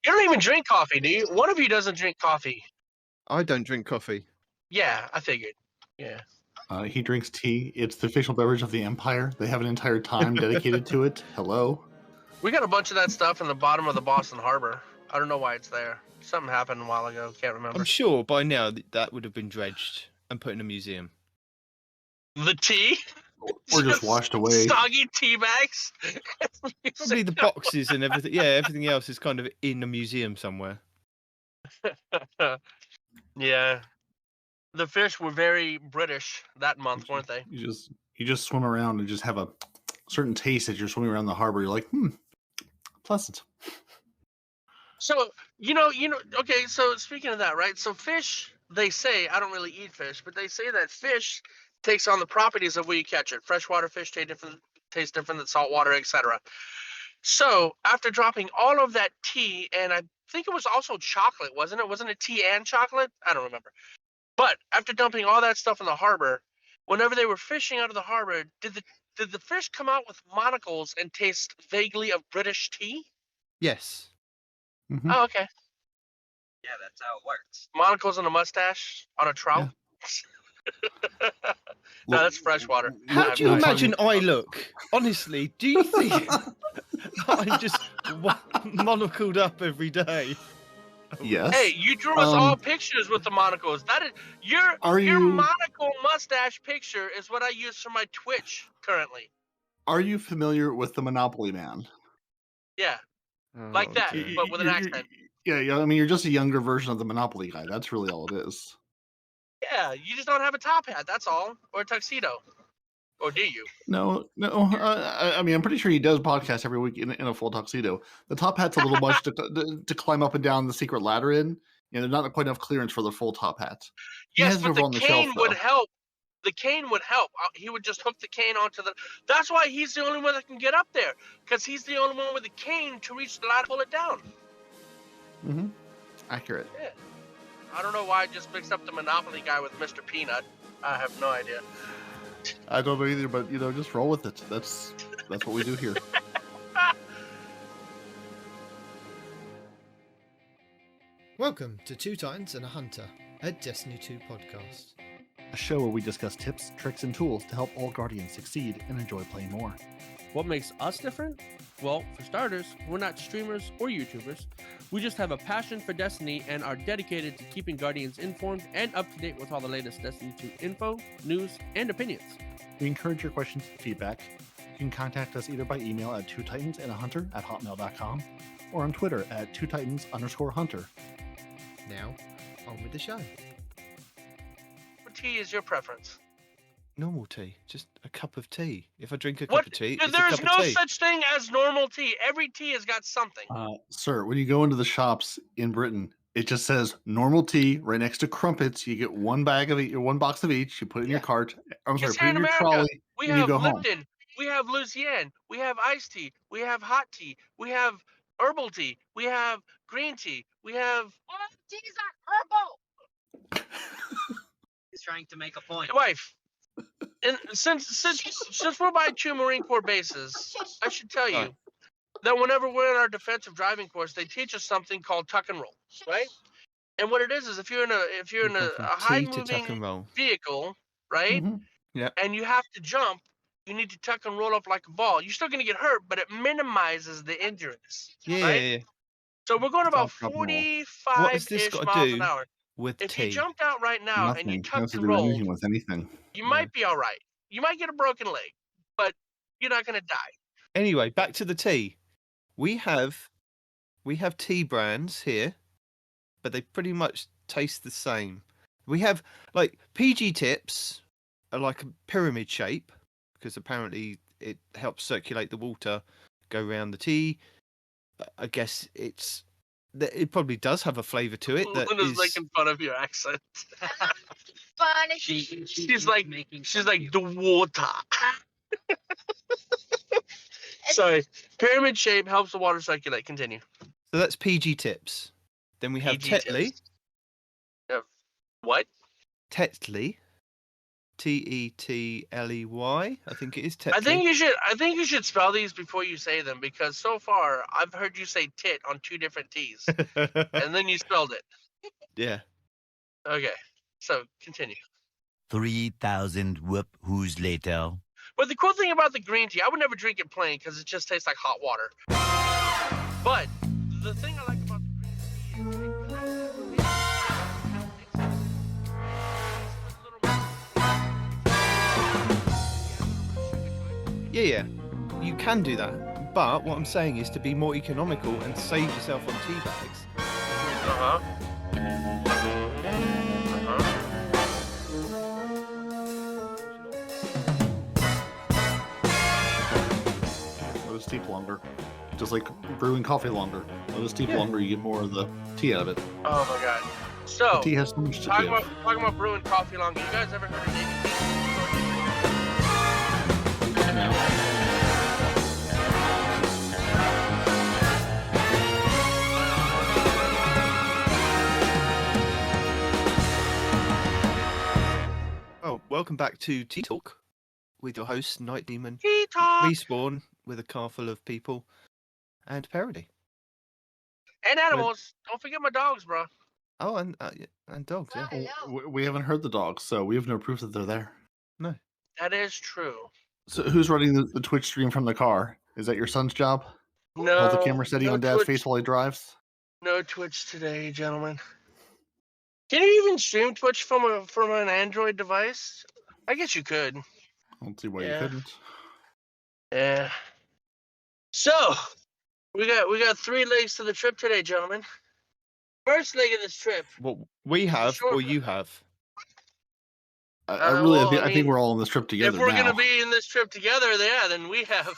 You don't even drink coffee, do you? One of you doesn't drink coffee. I don't drink coffee. Yeah, I figured. Yeah. He drinks tea. It's the official beverage of the Empire. They have an entire time dedicated to it. Hello? We got a bunch of that stuff in the bottom of the Boston Harbor. I don't know why it's there. Something happened a while ago. Can't remember. I'm sure by now that would have been dredged and put in a museum. The tea? Or just washed away. Soggy tea bags? Probably the boxes and everything. Yeah, everything else is kind of in a museum somewhere. Yeah. The fish were very British that month, weren't they? You just swim around and just have a certain taste as you're swimming around the harbor. You're like, pleasant. So, okay, so speaking of that, right? So fish, they say, I don't really eat fish, but they say that fish takes on the properties of where you catch it. Freshwater fish taste different than saltwater, etc. So after dropping all of that tea, and I think it was also chocolate, wasn't it? Wasn't it tea and chocolate? I don't remember. But after dumping all that stuff in the harbor, whenever they were fishing out of the harbor, did the fish come out with monocles and taste vaguely of British tea? Yes. Mm-hmm. Oh, okay. Yeah, that's how it works. Monocles and a mustache on a trout? Yeah. No, that's freshwater. How do you imagine I look? Honestly, do you think I'm just monocled up every day? Yes. Hey, you drew us all pictures with the monocles. That is your monocle mustache picture is what I use for my Twitch currently. Are you familiar with the Monopoly Man? Yeah. Like that, but with an accent. Yeah, I mean, you're just a younger version of the Monopoly guy. That's really all it is. Yeah, you just don't have a top hat, that's all. Or a tuxedo. Or do you? No. I mean, I'm pretty sure he does podcast every week in a full tuxedo. The top hat's a little much to climb up and down the secret ladder in. There's not quite enough clearance for the full top hat. Yes, but the cane would help. The cane would help. He would just hook the cane onto the... That's why he's the only one that can get up there. Because he's the only one with the cane to reach the ladder and pull it down. Mm-hmm. Accurate. Yeah. I don't know why I just mixed up the Monopoly guy with Mr. Peanut. I have no idea. I don't know either, but just roll with it. That's what we do here. Welcome to Two Titans and a Hunter, a Destiny 2 podcast. A show where we discuss tips, tricks, and tools to help all Guardians succeed and enjoy playing more. What makes us different? Well, for starters, we're not streamers or YouTubers. We just have a passion for Destiny and are dedicated to keeping Guardians informed and up to date with all the latest Destiny 2 info, news, and opinions. We encourage your questions and feedback. You can contact us either by email at twotitansandahunter@hotmail.com or on Twitter at twotitans_hunter. Now, on with the show. What tea is your preference? Normal tea, just a cup of tea. If I drink a cup of tea, it's there's a cup of tea. no such thing as normal tea. Every tea has got something. Sir, when you go into the shops in Britain, it just says normal tea right next to crumpets. You get one box of each. You put it in your cart. Put it in your trolley. We and have you go Lipton. home. We have Lucienne. We have iced tea. We have hot tea. We have herbal tea. We have green tea. We have... All teas are herbal! He's trying to make a point. Wife. And since we're by 2 Marine Corps bases, I should tell you that whenever we're in our defensive driving course, they teach us something called tuck and roll, right? And what it is if you're in a high moving vehicle, right? Mm-hmm. Yeah. And you have to jump, you need to tuck and roll up like a ball. You're still going to get hurt, but it minimizes the injuries. Yeah. Right? So we're going about 45-ish miles an hour. If tea? you jumped out right now and you tucked and do rolled, anything with anything. you might be all right. You might get a broken leg, but you're not going to die. Anyway, back to the tea. We have tea brands here, but they pretty much taste the same. We have like PG tips are like a pyramid shape because apparently it helps circulate the water, go around the tea. I guess it probably does have a flavour to it. Luna's making fun of your accent. Funny. She's like the water. Sorry. Pyramid shape helps the water circulate. Continue. So that's PG tips. Then we have PG Tetley. tips. What? Tetley. Tetley. I think it is Tetley. I think you should spell these before you say them, because so far I've heard you say tit on 2 different T's, and then you spelled it. Yeah. Okay, so continue. 3,000 whoop-whoos later. But the cool thing about the green tea, I would never drink it plain because it just tastes like hot water. But the thing I like about the green tea is Yeah. You can do that. But what I'm saying is to be more economical and save yourself on tea bags. Let it steep longer. Just like brewing coffee longer. Let it steep longer, you get more of the tea out of it. Oh my god. So The tea has so much to talking give. about brewing coffee longer. You guys ever heard of Navy? Oh, welcome back to Tea Talk with your host, Nitedemon, Tea talk. Respawn with a car full of people, and Peroty. And animals. Don't forget my dogs, bro. Oh, and dogs, yeah. We haven't heard the dogs, so we have no proof that they're there. That is true. So who's running the Twitch stream from the car? Is that your son's job? No. Hold the camera steady no on Dad's Twitch, face while he drives? No Twitch today, gentlemen. Can you even stream Twitch from an Android device? I guess you could. I don't see why Yeah. you couldn't. Yeah. So we got 3 legs to the trip today, gentlemen. First leg of this trip. What we have, Sure. or you have. I I think mean, we're all on this trip together if we're now. gonna be in this trip together, then we have.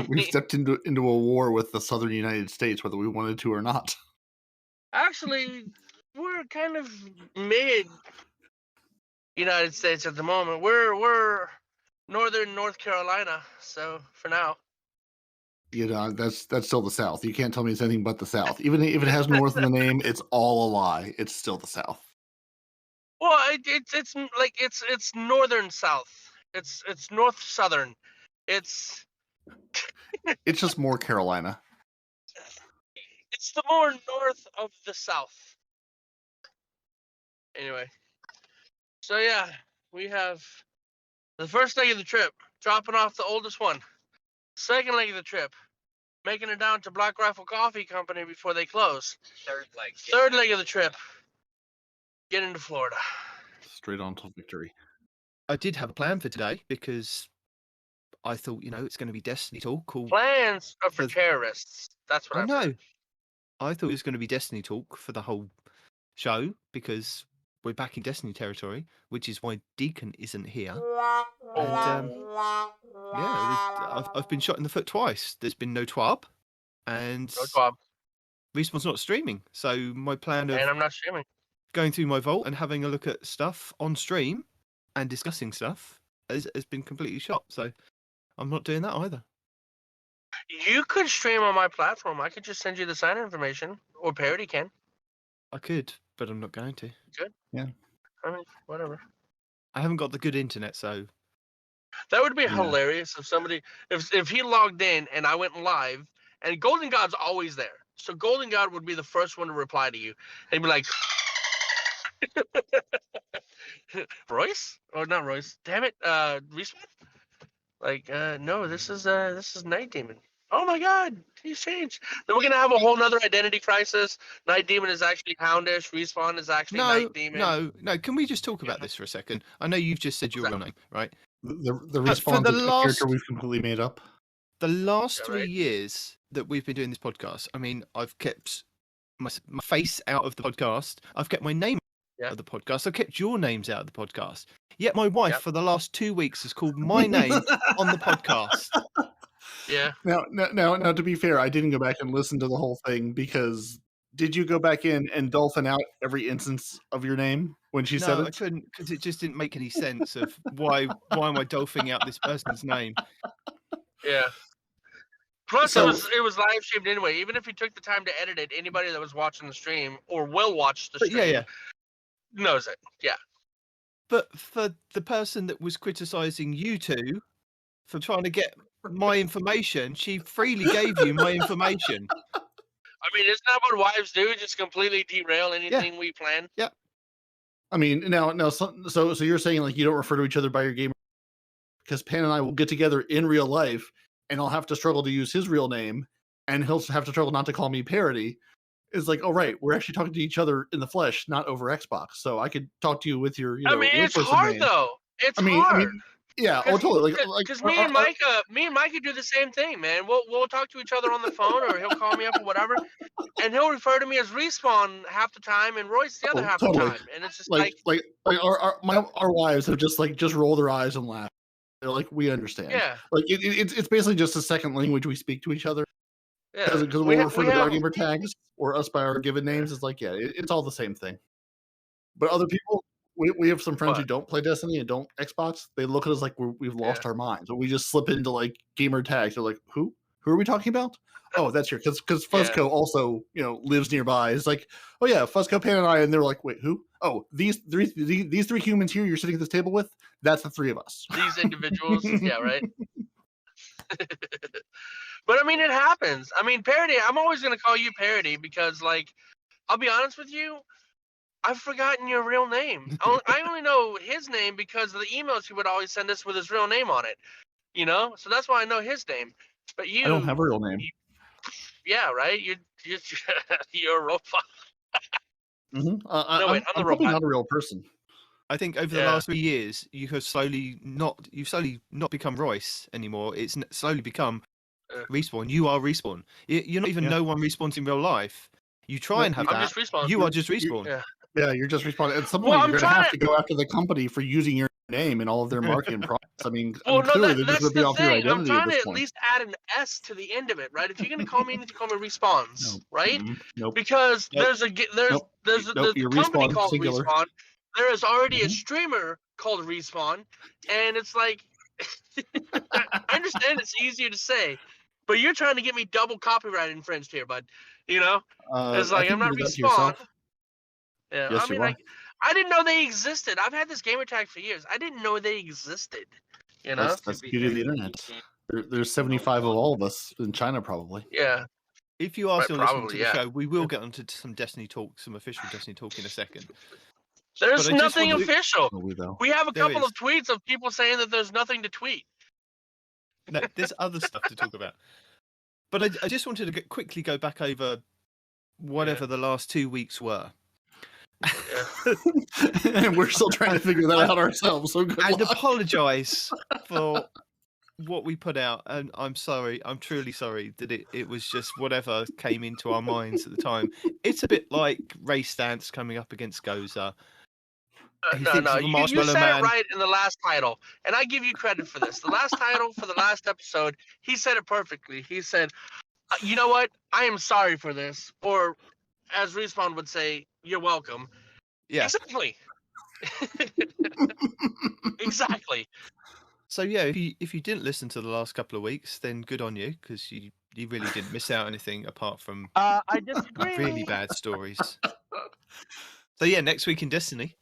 We stepped into a war with the southern United States, whether we wanted to or not. Actually, we're kind of mid United States at the moment. We're northern North Carolina, so for now. You know, that's still the South. You can't tell me it's anything but the South. Even if it has North in the name, it's all a lie. It's still the South. Well, it's northern South. It's north southern. It's just more Carolina. It's the more north of the South. Anyway, so yeah, we have the first leg of the trip, dropping off the oldest one. Second leg of the trip, making it down to Black Rifle Coffee Company before they close. Third leg of the trip, get into Florida. Straight on to victory. I did have a plan for today because I thought, it's going to be Destiny Talk. Plans are for The- terrorists. That's what I I've know. heard. I thought it was going to be Destiny Talk for the whole show because we're back in Destiny territory, which is why Deacon isn't here. And I've been shot in the foot twice. There's been no TWAB, and No problem. Respawn's not streaming. So my plan of And I'm not streaming. going through my vault and having a look at stuff on stream and discussing stuff has been completely shot. So I'm not doing that either. You could stream on my platform. I could just send you the sign information, or Peroty can. I could, but I'm not going to. I mean, whatever. I haven't got the good internet, so That would be Yeah. hilarious if somebody, if he logged in and I went live, and Golden God's always there. So Golden God would be the first one to reply to you. And be like, Royce? Or not Royce. Damn it, Respawn? Like, no, this is Nitedemon. Oh my god, he's changed. Then we're gonna have a whole nother identity crisis. Nitedemon is actually Houndish, Respawn is actually Nitedemon. no. Can we just talk about this for a second? I know you've just said your real name, right? The for response the is a last- character we've completely made up. The last Yeah, 3 right. years that we've been doing this podcast, I mean, I've kept my face out of the podcast. I've kept my name Yeah. out of the podcast. I've kept your names out of the podcast. Yet my wife, Yep. for the last 2 weeks, has called my name on the podcast. Yeah. Now, to be fair, I didn't go back and listen to the whole thing because did you go back in and dolphin out every instance of your name when she said No, I it? couldn't because it just didn't make any sense of why am I dolphing out this person's name? Yeah. Plus, So- it was live streamed anyway. Even if you took the time to edit it, anybody that was watching the stream or will watch the But stream yeah. knows it. Yeah. But for the person that was criticizing you two for trying to get my information, she freely gave you my information. I mean, isn't that what wives do? Just completely derail anything we plan? I mean, now, so you're saying like you don't refer to each other by your gamer, because Pan and I will get together in real life, and I'll have to struggle to use his real name, and he'll have to struggle not to call me Peroty. It's like, oh right, we're actually talking to each other in the flesh, not over Xbox. So I could talk to you with your, I mean, real it's person hard name. though. It's I mean, hard. yeah, oh totally. Because me and Micah do the same thing, man. We'll talk to each other on the phone, or he'll call me up or whatever, and he'll refer to me as Respawn half the time, and Royce the other half the time, and it's just like our wives have just roll their eyes and laugh. They're like, we understand. Yeah. Like it's basically just a second language we speak to each other. Yeah. Because we'll refer to our gamer tags or us by our given names. It's like, it's all the same thing. But other people, we have some friends who don't play Destiny and don't Xbox. They look at us like we've lost our minds. But we just slip into like gamer tags. They're like, who are we talking about? Oh, that's your because Fuzzco also lives nearby. It's like, oh yeah, Fuzzco, Pan, and I, and they're like, wait, who? Oh, these three humans here you're sitting at this table with. That's the three of us. These individuals, yeah, right. But I mean, it happens. I mean, Peroty, I'm always gonna call you Peroty because, like, I'll be honest with you, I've forgotten your real name. I only know his name because of the emails he would always send us with his real name on it. So that's why I know his name. But you, I don't have a real name. Yeah, right. You're a robot. Mm-hmm. I'm the probably robot. not a real person. I think over the last 3 years, you've slowly not become Royce anymore. It's slowly become Respawn. You are Respawn. You're not even no one respawns in real life. You try and have I'm that. just Respawn. You are just Respawn. Yeah, you're just Respawn. At some point, you're going to have to go after the company for using your name in all of their marketing products. I mean, clearly they're just going to be off your identity I'm trying at this to at point. least add an S to the end of it, right? If you're going to call me, you need to call me Respawns, right? Nope. Because there's a company called singular. Respawn. There is already a streamer called Respawn, and it's like, I understand it's easier to say, but you're trying to get me double copyright infringed here, bud. It's like I'm not Respawn. Yeah, yes, I mean, I didn't know they existed. I've had this gamer tag for years. I didn't know they existed. That's the beauty of the internet. There's 75 of all of us in China, probably. Yeah. If you are still listening to the show, we will get onto some Destiny talk, some official Destiny talk in a second. There's nothing official. We have a couple of tweets of people saying that there's nothing to tweet. No, there's other stuff to talk about. But I just wanted to quickly go back over whatever the last 2 weeks were. And we're still trying to figure that out ourselves. So good and luck. Apologize for what we put out. And I'm sorry. I'm truly sorry that it was just whatever came into our minds at the time. It's a bit like Ray Stantz coming up against Goza. No. You said it right in the last title, and I give you credit for this. The last title for the last episode, he said it perfectly. He said, "You know what? I am sorry for this," or, as Respawn would say, "You're welcome." Yeah. Exactly. Exactly. So yeah, if you didn't listen to the last couple of weeks, then good on you, because you really didn't miss out anything apart from I disagree. really bad stories. So yeah, next week in Destiny.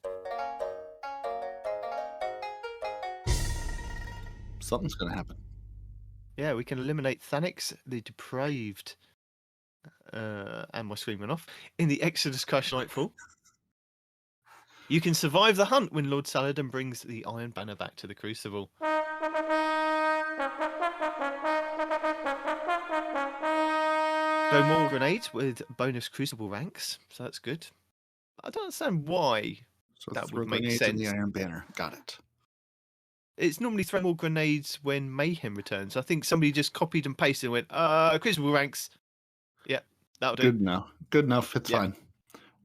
Something's going to happen. Yeah, we can eliminate Thanix, the depraved, and my screen went off, in the Exodus Crash Nightfall. You can survive the hunt when Lord Saladin brings the Iron Banner back to the Crucible. Throw more grenades with bonus Crucible ranks, so that's good. I don't understand why that would make sense. In the Iron Banner. Got it. It's normally throw more grenades when Mayhem returns. I think somebody just copied and pasted and went, Crucible ranks. Yeah, that'll do. Good enough. It's fine.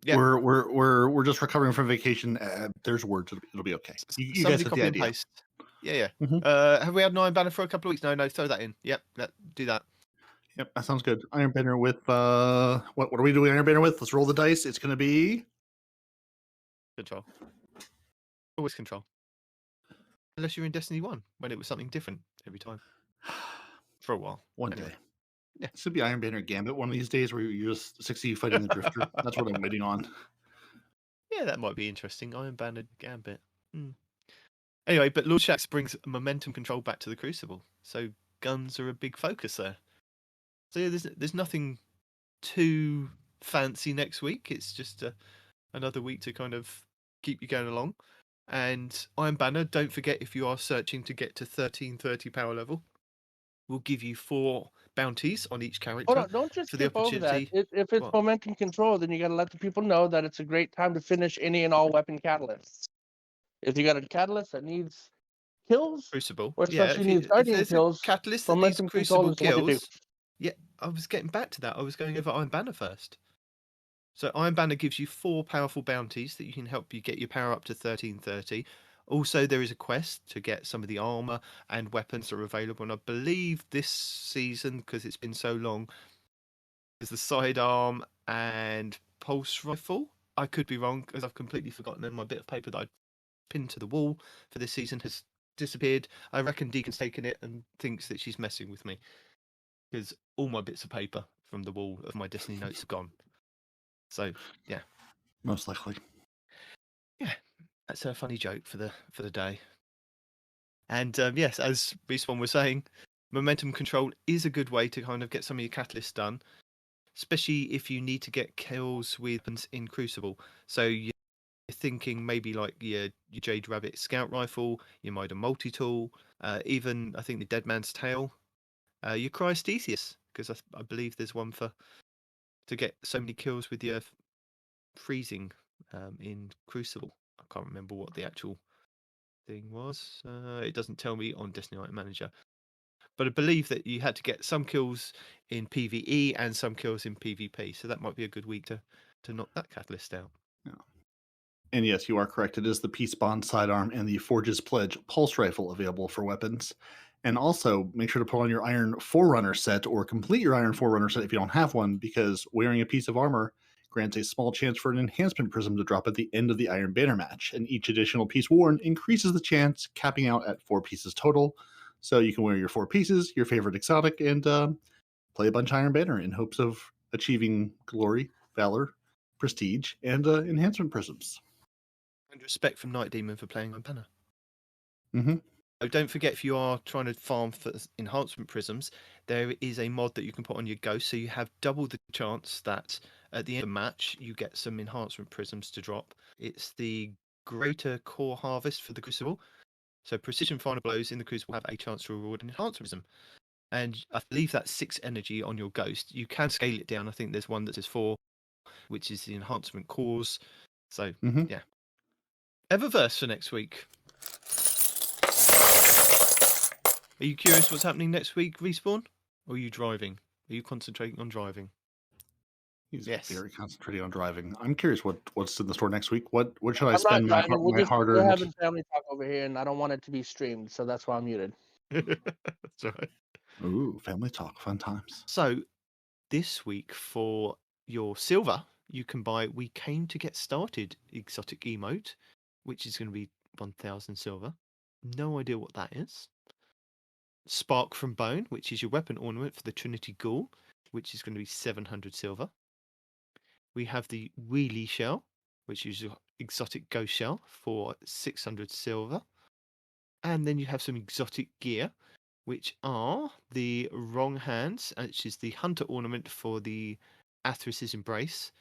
Yeah. We're just recovering from vacation. There's words. It'll be okay. You guys get the idea. Paste. Yeah. Mm-hmm. Have we had an Iron Banner for a couple of weeks? No. Throw that in. Yep. Do that. Yep, that sounds good. Iron Banner with what are we doing Iron Banner with? Let's roll the dice. It's going to be control. Always control. Unless you're in Destiny 1, when it was something different every time. For a while. One day. Yeah, this would be Iron Banner Gambit one of these days where you just succeed fighting the Drifter. That's what I'm waiting on. Yeah, that might be interesting. Iron Banner Gambit. Anyway, but Lord Shaxx brings momentum control back to the Crucible, so guns are a big focus there. So yeah, there's nothing too fancy next week. It's just another week to kind of keep you going along. And Iron Banner, don't forget, if you are searching to get to 1330 power level, we'll give you 4 bounties on each character. Hold on, don't just for the skip over that. opportunity. If it's What? momentum control, then you got to let the people know that it's a great time to finish any and all weapon catalysts. If you got a catalyst that needs kills, Crucible. or Yeah, especially if needs guardian there's kills, a catalyst that needs momentum control Crucible is the one to do. kills. Yeah, I was getting back to that. I was going over Iron Banner first. So Iron Banner gives you 4 powerful bounties that you can help you get your power up to 1330. Also, there is a quest to get some of the armor and weapons that are available. And I believe this season, because it's been so long, is the sidearm and pulse rifle. I could be wrong because I've completely forgotten, and my bit of paper that I pinned to the wall for this season has disappeared. I reckon Deacon's taken it and thinks that she's messing with me because all my bits of paper from the wall of my Destiny notes are gone. So yeah, Most likely. yeah, that's a funny joke for the day. And yes, as Respawn was saying, momentum control is a good way to kind of get some of your catalysts done, especially if you need to get kills with weapons in Crucible. So you're thinking maybe like your Jade Rabbit Scout Rifle, your Mida Multi-Tool, even I think the Dead Man's Tail, your Cryosthesis, because I believe there's one to get so many kills with your freezing in Crucible. I can't remember what the actual thing was. It doesn't tell me on Destiny Night Manager. But I believe that you had to get some kills in PvE and some kills in PvP. So that might be a good week to knock that catalyst out. Yeah. And yes, you are correct. It is the Peace Bond sidearm and the Forge's Pledge pulse rifle available for weapons. And also, make sure to put on your Iron Forerunner set or complete your Iron Forerunner set if you don't have one, because wearing a piece of armor grants a small chance for an enhancement prism to drop at the end of the Iron Banner match. And each additional piece worn increases the chance, capping out at 4 pieces total. So you can wear your 4 pieces, your favorite exotic, and play a bunch of Iron Banner in hopes of achieving glory, valor, prestige, and enhancement prisms. And respect from Nitedemon for playing on Banner. Mm-hmm. So don't forget, if you are trying to farm for enhancement prisms, there is a mod that you can put on your ghost, so you have double the chance that at the end of the match you get some enhancement prisms to drop. It's the Greater Core Harvest for the Crucible. So precision final blows in the Crucible have a chance to reward an enhancement prism. And I believe that's 6 energy on your ghost. You can scale it down. I think there's one that says 4, which is the enhancement cores. So yeah. Eververse for next week. Are you curious what's happening next week, Respawn? Or are you driving? Are you concentrating on driving? He's Yes. very concentrated on driving. I'm curious what's in the store next week. What should I I'm not spend my driving. We're hard-earned? having family talk over here, and I don't want it to be streamed, so that's why I'm muted. That's right. Ooh, family talk, fun times. So this week for your silver, you can buy We Came to Get Started exotic emote, which is going to be 1,000 silver. No idea what that is. Spark from Bone, which is your weapon ornament for the Trinity Ghoul, which is going to be 700 silver. We have the Wheelie Shell, which is your exotic ghost shell for 600 silver. And then you have some exotic gear, which are the Wrong Hands, which is the hunter ornament for the Atheris's Embrace.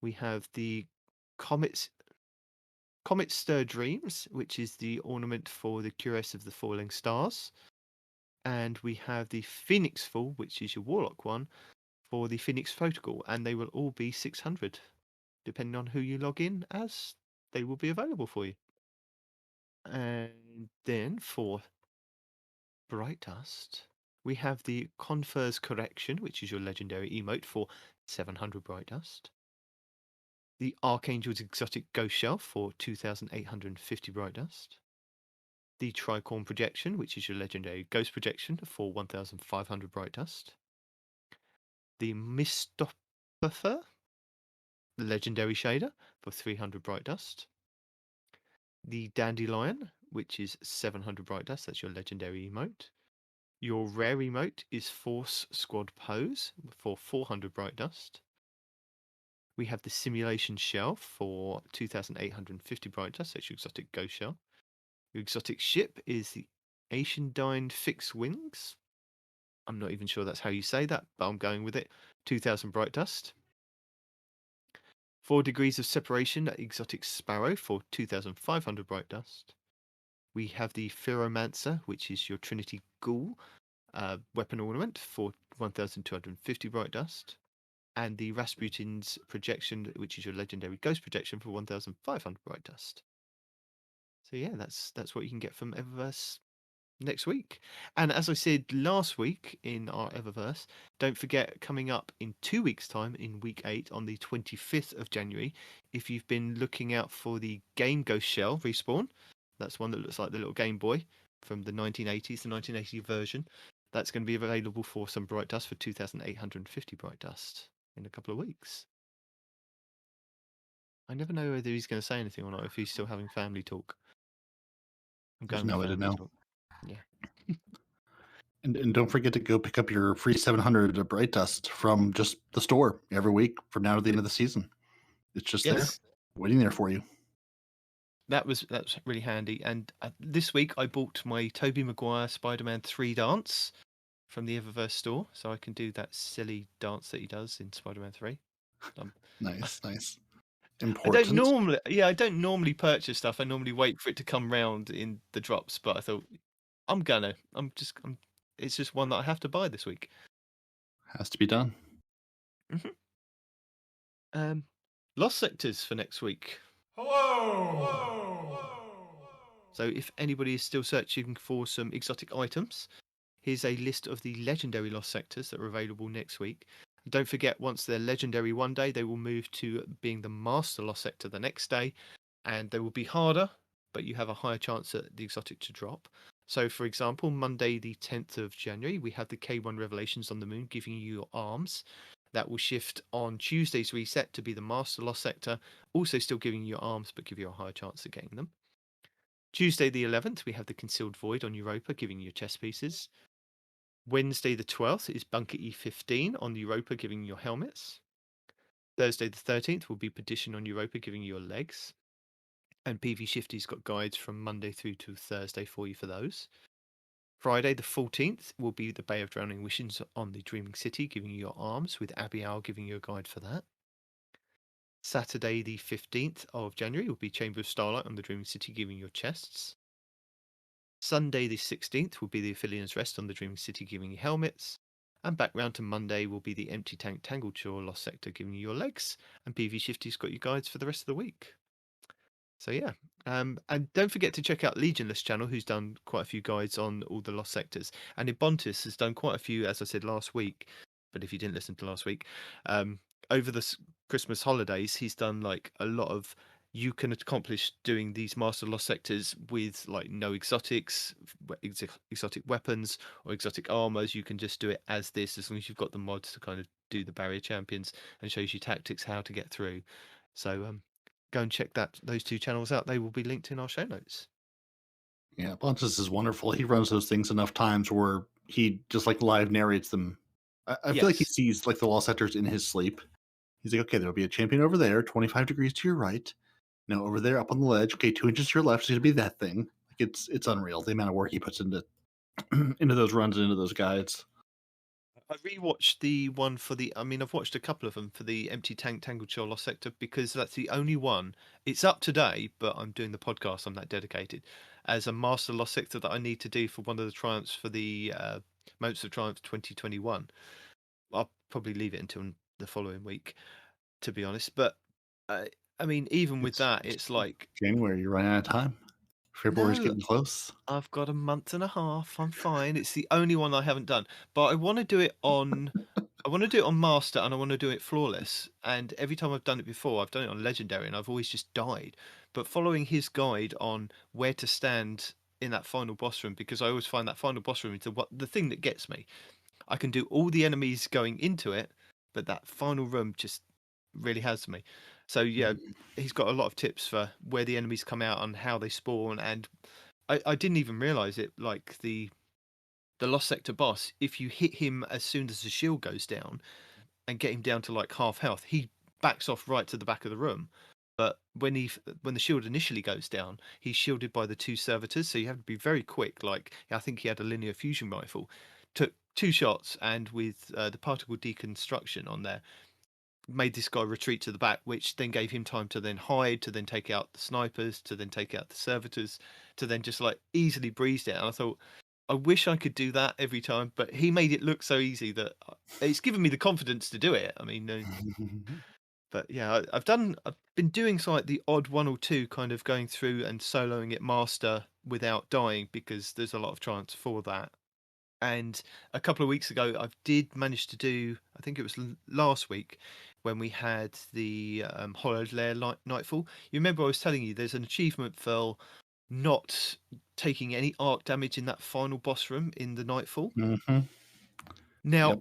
We have the Comet Stir Dreams, which is the ornament for the Cuirass of the Falling Stars. And we have the Phoenix Fall, which is your Warlock one, for the Phoenix Protocol. And they will all be 600, depending on who you log in as. They will be available for you. And then for Bright Dust, we have the Confer's Correction, which is your legendary emote for 700 Bright Dust. The Archangel's Exotic Ghost Shell for 2,850 Bright Dust. The Tricorn Projection, which is your legendary Ghost Projection for 1,500 Bright Dust. The Mistopher, the legendary shader for 300 Bright Dust. The Dandelion, which is 700 Bright Dust, that's your legendary emote. Your rare emote is Force Squad Pose for 400 Bright Dust. We have the Simulation Shell for 2,850 bright dust. That's your exotic ghost shell. Your exotic ship is the Ashendine Fixed Wings. I'm not even sure that's how you say that, but I'm going with it. 2,000 bright dust. 4 degrees of separation exotic sparrow for 2,500 bright dust. We have the Pheromancer, which is your Trinity Ghoul weapon ornament for 1,250 bright dust. And the Rasputin's projection, which is your legendary ghost projection for 1,500 bright dust. So yeah, that's what you can get from Eververse next week. And as I said last week in our Eververse, don't forget, coming up in 2 weeks' time, in week 8, on the 25th of January, if you've been looking out for the Game Ghost Shell respawn, that's one that looks like the little Game Boy from the 1980s, the 1980 version, that's going to be available for some bright dust for 2,850 bright dust in a couple of weeks. I never know whether he's going to say anything or not, if he's still having family talk. I'm There's going no with way to family know. talk. Yeah. And don't forget to go pick up your free 700 of Bright Dust from just the store every week from now to the end of the season. It's just there, waiting there for you. That's really handy. And this week I bought my Tobey Maguire Spider-Man 3 dance from the Eververse store, so I can do that silly dance that he does in Spider-Man 3. Nice. I don't Important. normally purchase stuff. I normally wait for it to come round in the drops, but I thought it's just one that I have to buy this week. Has to be done. Lost sectors for next week. So if anybody is still searching for some exotic items, here's a list of the legendary lost sectors that are available next week. Don't forget, once they're legendary one day, they will move to being the master lost sector the next day, and they will be harder, but you have a higher chance at the exotic to drop. So, for example, Monday the 10th of January, we have the K1 Revelations on the Moon giving you your arms. That will shift on Tuesday's reset to be the master lost sector, also still giving you your arms, but give you a higher chance of getting them. Tuesday the 11th, we have the Concealed Void on Europa giving you chess pieces. Wednesday the 12th is Bunker E15 on Europa giving you your helmets. Thursday the 13th will be Perdition on Europa giving you your legs. And PV Shifty's got guides from Monday through to Thursday for you for those. Friday the 14th will be the Bay of Drowning Wishes on the Dreaming City giving you your arms, with Abiel giving you a guide for that. Saturday the 15th of January will be Chamber of Starlight on the Dreaming City giving you your chests. Sunday the 16th will be the Aphelian's Rest on the Dreaming City giving you helmets. And back round to Monday will be the Empty Tank Tangled Shore Lost Sector giving you your legs. And PV Shifty's got your guides for the rest of the week. So yeah. And don't forget to check out Legionless channel, who's done quite a few guides on all the lost sectors. And Ibontis has done quite a few, as I said last week. But if you didn't listen to last week, over the Christmas holidays, he's done like a lot of, you can accomplish doing these master lost sectors with like no exotics, exotic weapons or exotic armors. You can just do it as this, as long as you've got the mods to kind of do the barrier champions, and shows you tactics how to get through. So go and check those two channels out. They will be linked in our show notes. Yeah, Pontus is wonderful. He runs those things enough times where he just like live narrates them. I feel like he sees like the lost sectors in his sleep. He's like, okay, there'll be a champion over there, 25 degrees to your right. Now over there, up on the ledge, okay, 2 inches to your left is going to be that thing. Like it's unreal the amount of work he puts into into those runs and into those guides. I rewatched the one for the. I mean, I've watched a couple of them for the Empty Tank Tangled Shore Lost Sector, because that's the only one. It's up today, but I'm doing the podcast. I'm that dedicated as a master Lost Sector that I need to do for one of the triumphs for the Moments of Triumph 2021. I'll probably leave it until the following week, to be honest. But I mean, even with that, it's like January. You're running out of time. February's getting close. I've got a month and a half. I'm fine. It's the only one I haven't done, but I want to do it on. I want to do it on Master, and I want to do it flawless. And every time I've done it before, I've done it on Legendary, and I've always just died. But following his guide on where to stand in that final boss room, because I always find that final boss room is the thing that gets me. I can do all the enemies going into it, but that final room just really has me. So yeah, he's got a lot of tips for where the enemies come out and how they spawn. And I didn't even realize it. Like the Lost Sector boss, if you hit him as soon as the shield goes down and get him down to like half health, he backs off right to the back of the room. But when the shield initially goes down, he's shielded by the 2 servitors, so you have to be very quick. Like, I think he had a linear fusion rifle, took 2 shots, and with the particle deconstruction on there, made this guy retreat to the back, which then gave him time to then hide, to then take out the snipers, to then take out the servitors, to then just like easily breeze it. And I thought, I wish I could do that every time, but he made it look so easy that it's given me the confidence to do it. I mean, but yeah, I've been doing so like the odd 1 or 2 kind of going through and soloing it master without dying, because there's a lot of chance for that. And a couple of weeks ago, I did manage to do, I think it was last week, when we had the Hollowed Lair Nightfall. You remember I was telling you there's an achievement for not taking any arc damage in that final boss room in the Nightfall. Mm-hmm. Now, Yep.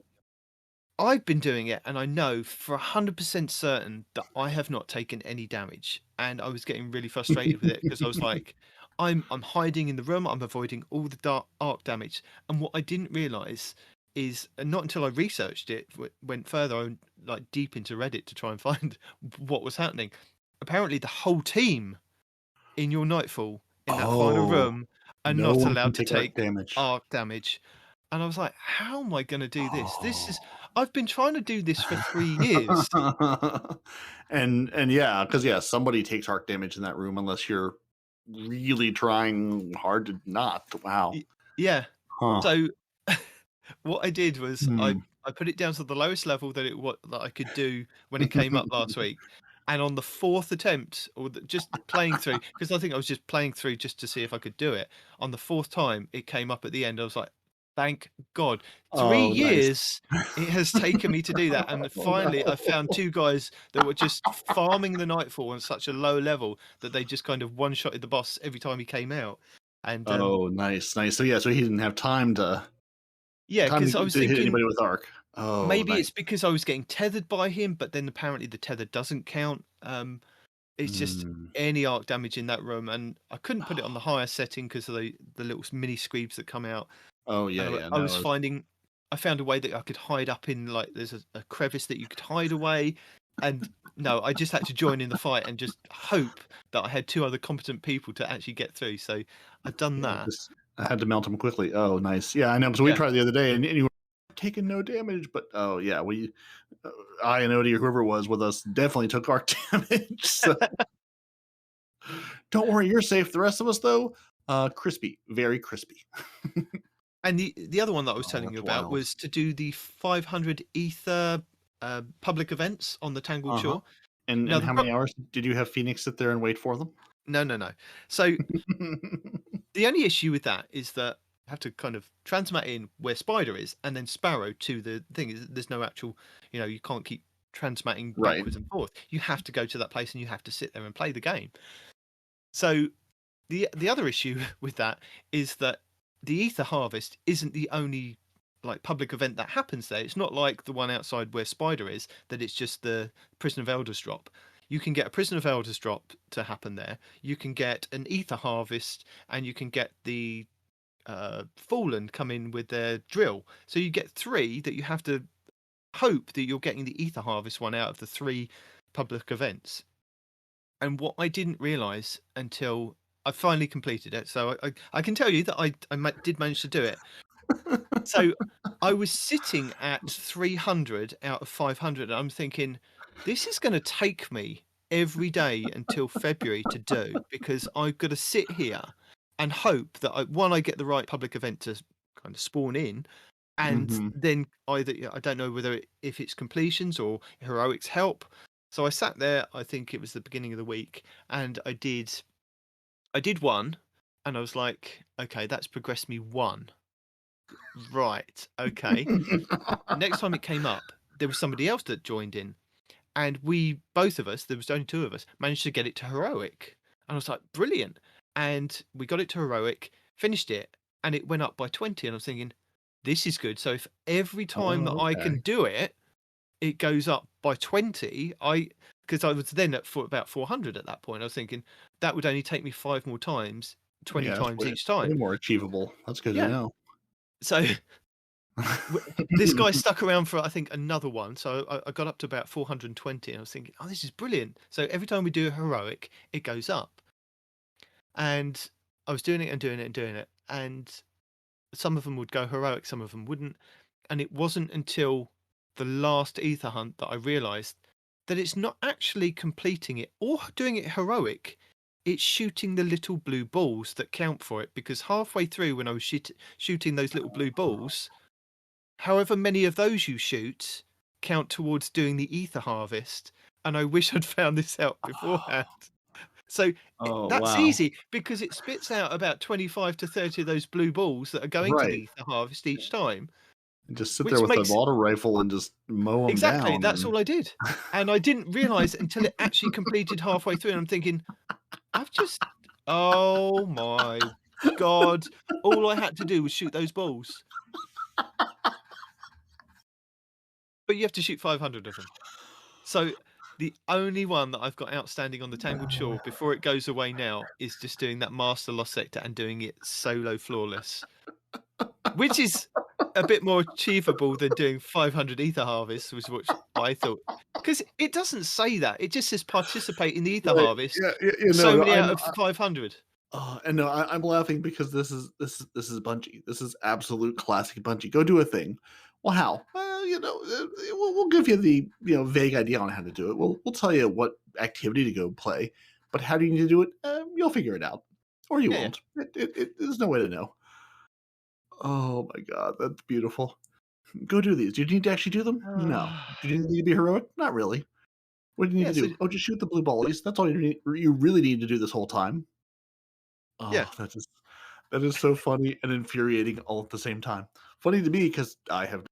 I've been doing it, and I know for 100% certain that I have not taken any damage. And I was getting really frustrated with it, because I was like, I'm hiding in the room, I'm avoiding all the dark arc damage. And what I didn't realise is, and not until I researched it, went further, like deep into Reddit to try and find what was happening. Apparently, the whole team in your Nightfall in that final room are no not one allowed to can take arc take damage. arc damage. And I was like, how am I going to do this? I've been trying to do this for 3 years. and yeah, because somebody takes arc damage in that room unless you're really trying hard to not. Wow. Yeah. Huh. So what I did was Hmm. I put it down to the lowest level that I could do when it came up last week. And on the 4th attempt, or just playing through, because I think I was just playing through just to see if I could do it. On the 4th time, it came up at the end. I was like, thank God. 3 Oh, nice. years it has taken me to do that. And finally, I found 2 guys that were just farming the Nightfall on such a low level that they just kind of one-shotted the boss every time he came out. And nice. So so he didn't have time to because I was hit thinking anybody with arc. Oh, maybe nice. it's because I was getting tethered by him, but then apparently the tether doesn't count. It's just any arc damage in that room, and I couldn't put it on the higher setting because of the little mini screeds that come out. Oh yeah, And yeah. I found a way that I could hide up in, like, there's a crevice that you could hide away, and no, I just had to join in the fight and just hope that I had 2 other competent people to actually get through. So I've done that. I had to melt him quickly. Oh, nice. Yeah, I know. So we tried the other day, and you were taking no damage, but I and Odie or whoever it was with us definitely took arc damage. So don't worry, you're safe. The rest of us, though, crispy, very crispy. And the other one that I was telling you about wild. was to do the 500 ether public events on the Tangled Shore. And how many hours did you have Phoenix sit there and wait for them? No. So the only issue with that is that I have to kind of transmat in where Spider is and then Sparrow to the thing. There's no actual, you can't keep transmatting backwards and forth. You have to go to that place and you have to sit there and play the game. So the other issue with that is that the Ether Harvest isn't the only like public event that happens there. It's not like the one outside where Spider is, that it's just the Prison of Elders drop. You can get a Prison of Elders drop to happen there. You can get an Ether Harvest, and you can get the Fallen come in with their drill. So you get 3 that you have to hope that you're getting the Ether Harvest one out of the 3 public events. And what I didn't realise until I finally completed it, so I can tell you that I did manage to do it. So I was sitting at 300 out of 500, and I'm thinking, this is going to take me every day until February to do, because I've got to sit here and hope that I get the right public event to kind of spawn in, and then either, I don't know whether if it's completions or heroics help. So I sat there, I think it was the beginning of the week, and I did one, and I was like, okay, that's progressed me 1. Right, okay. Next time it came up, there was somebody else that joined in, and both of us, there was only 2 of us, managed to get it to heroic. And I was like, brilliant. And we got it to heroic, finished it, and it went up by 20. And I was thinking, this is good. So if every time that I can do it, it goes up by 20, because I was then at about 400 at that point. I was thinking that would only take me 5 more times, 20 times each time. Way more achievable. That's good to know. So This guy stuck around for, I think, another one. So I got up to about 420, and I was thinking, oh, this is brilliant. So every time we do a heroic, it goes up. And I was doing it and doing it and doing it. And some of them would go heroic, some of them wouldn't. And it wasn't until the last ether hunt that I realised that it's not actually completing it or doing it heroic. It's shooting the little blue balls that count for it. Because halfway through, when I was shooting those little blue balls, however many of those you shoot count towards doing the ether harvest. And I wish I'd found this out beforehand. So Oh, that's wow. easy because it spits out about 25 to 30 of those blue balls that are going to the Right. ether harvest each time. And just sit Which there with makes an auto rifle and just mow them exactly down. that's all I did, and I didn't realize until it actually completed halfway through. And I'm thinking, oh my god! All I had to do was shoot those balls, but you have to shoot 500 of them. So the only one that I've got outstanding on the Tangled Shore before it goes away now is just doing that Master Lost Sector and doing it solo flawless, which is a bit more achievable than doing 500 ether harvests, which I thought, because it doesn't say that. It just says participate in the ether Right. harvest. Yeah, So no, many I out know. of 500. And no, I'm laughing because this is Bungie. This is absolute classic Bungie. Go do a thing. Well, how? Well, we'll give you the vague idea on how to do it. We'll tell you what activity to go play, but how do you need to do it? You'll figure it out, or you Yeah. won't. There's no way to know. Oh my god, that's beautiful. Go do these. Do you need to actually do them? No. Do you need to be heroic? Not really. What do you need Yeah, to so- do? Oh, just shoot the blue ballies. That's all you really need to do this whole time. Oh, Yeah. that is so funny and infuriating all at the same time. Funny to me because I have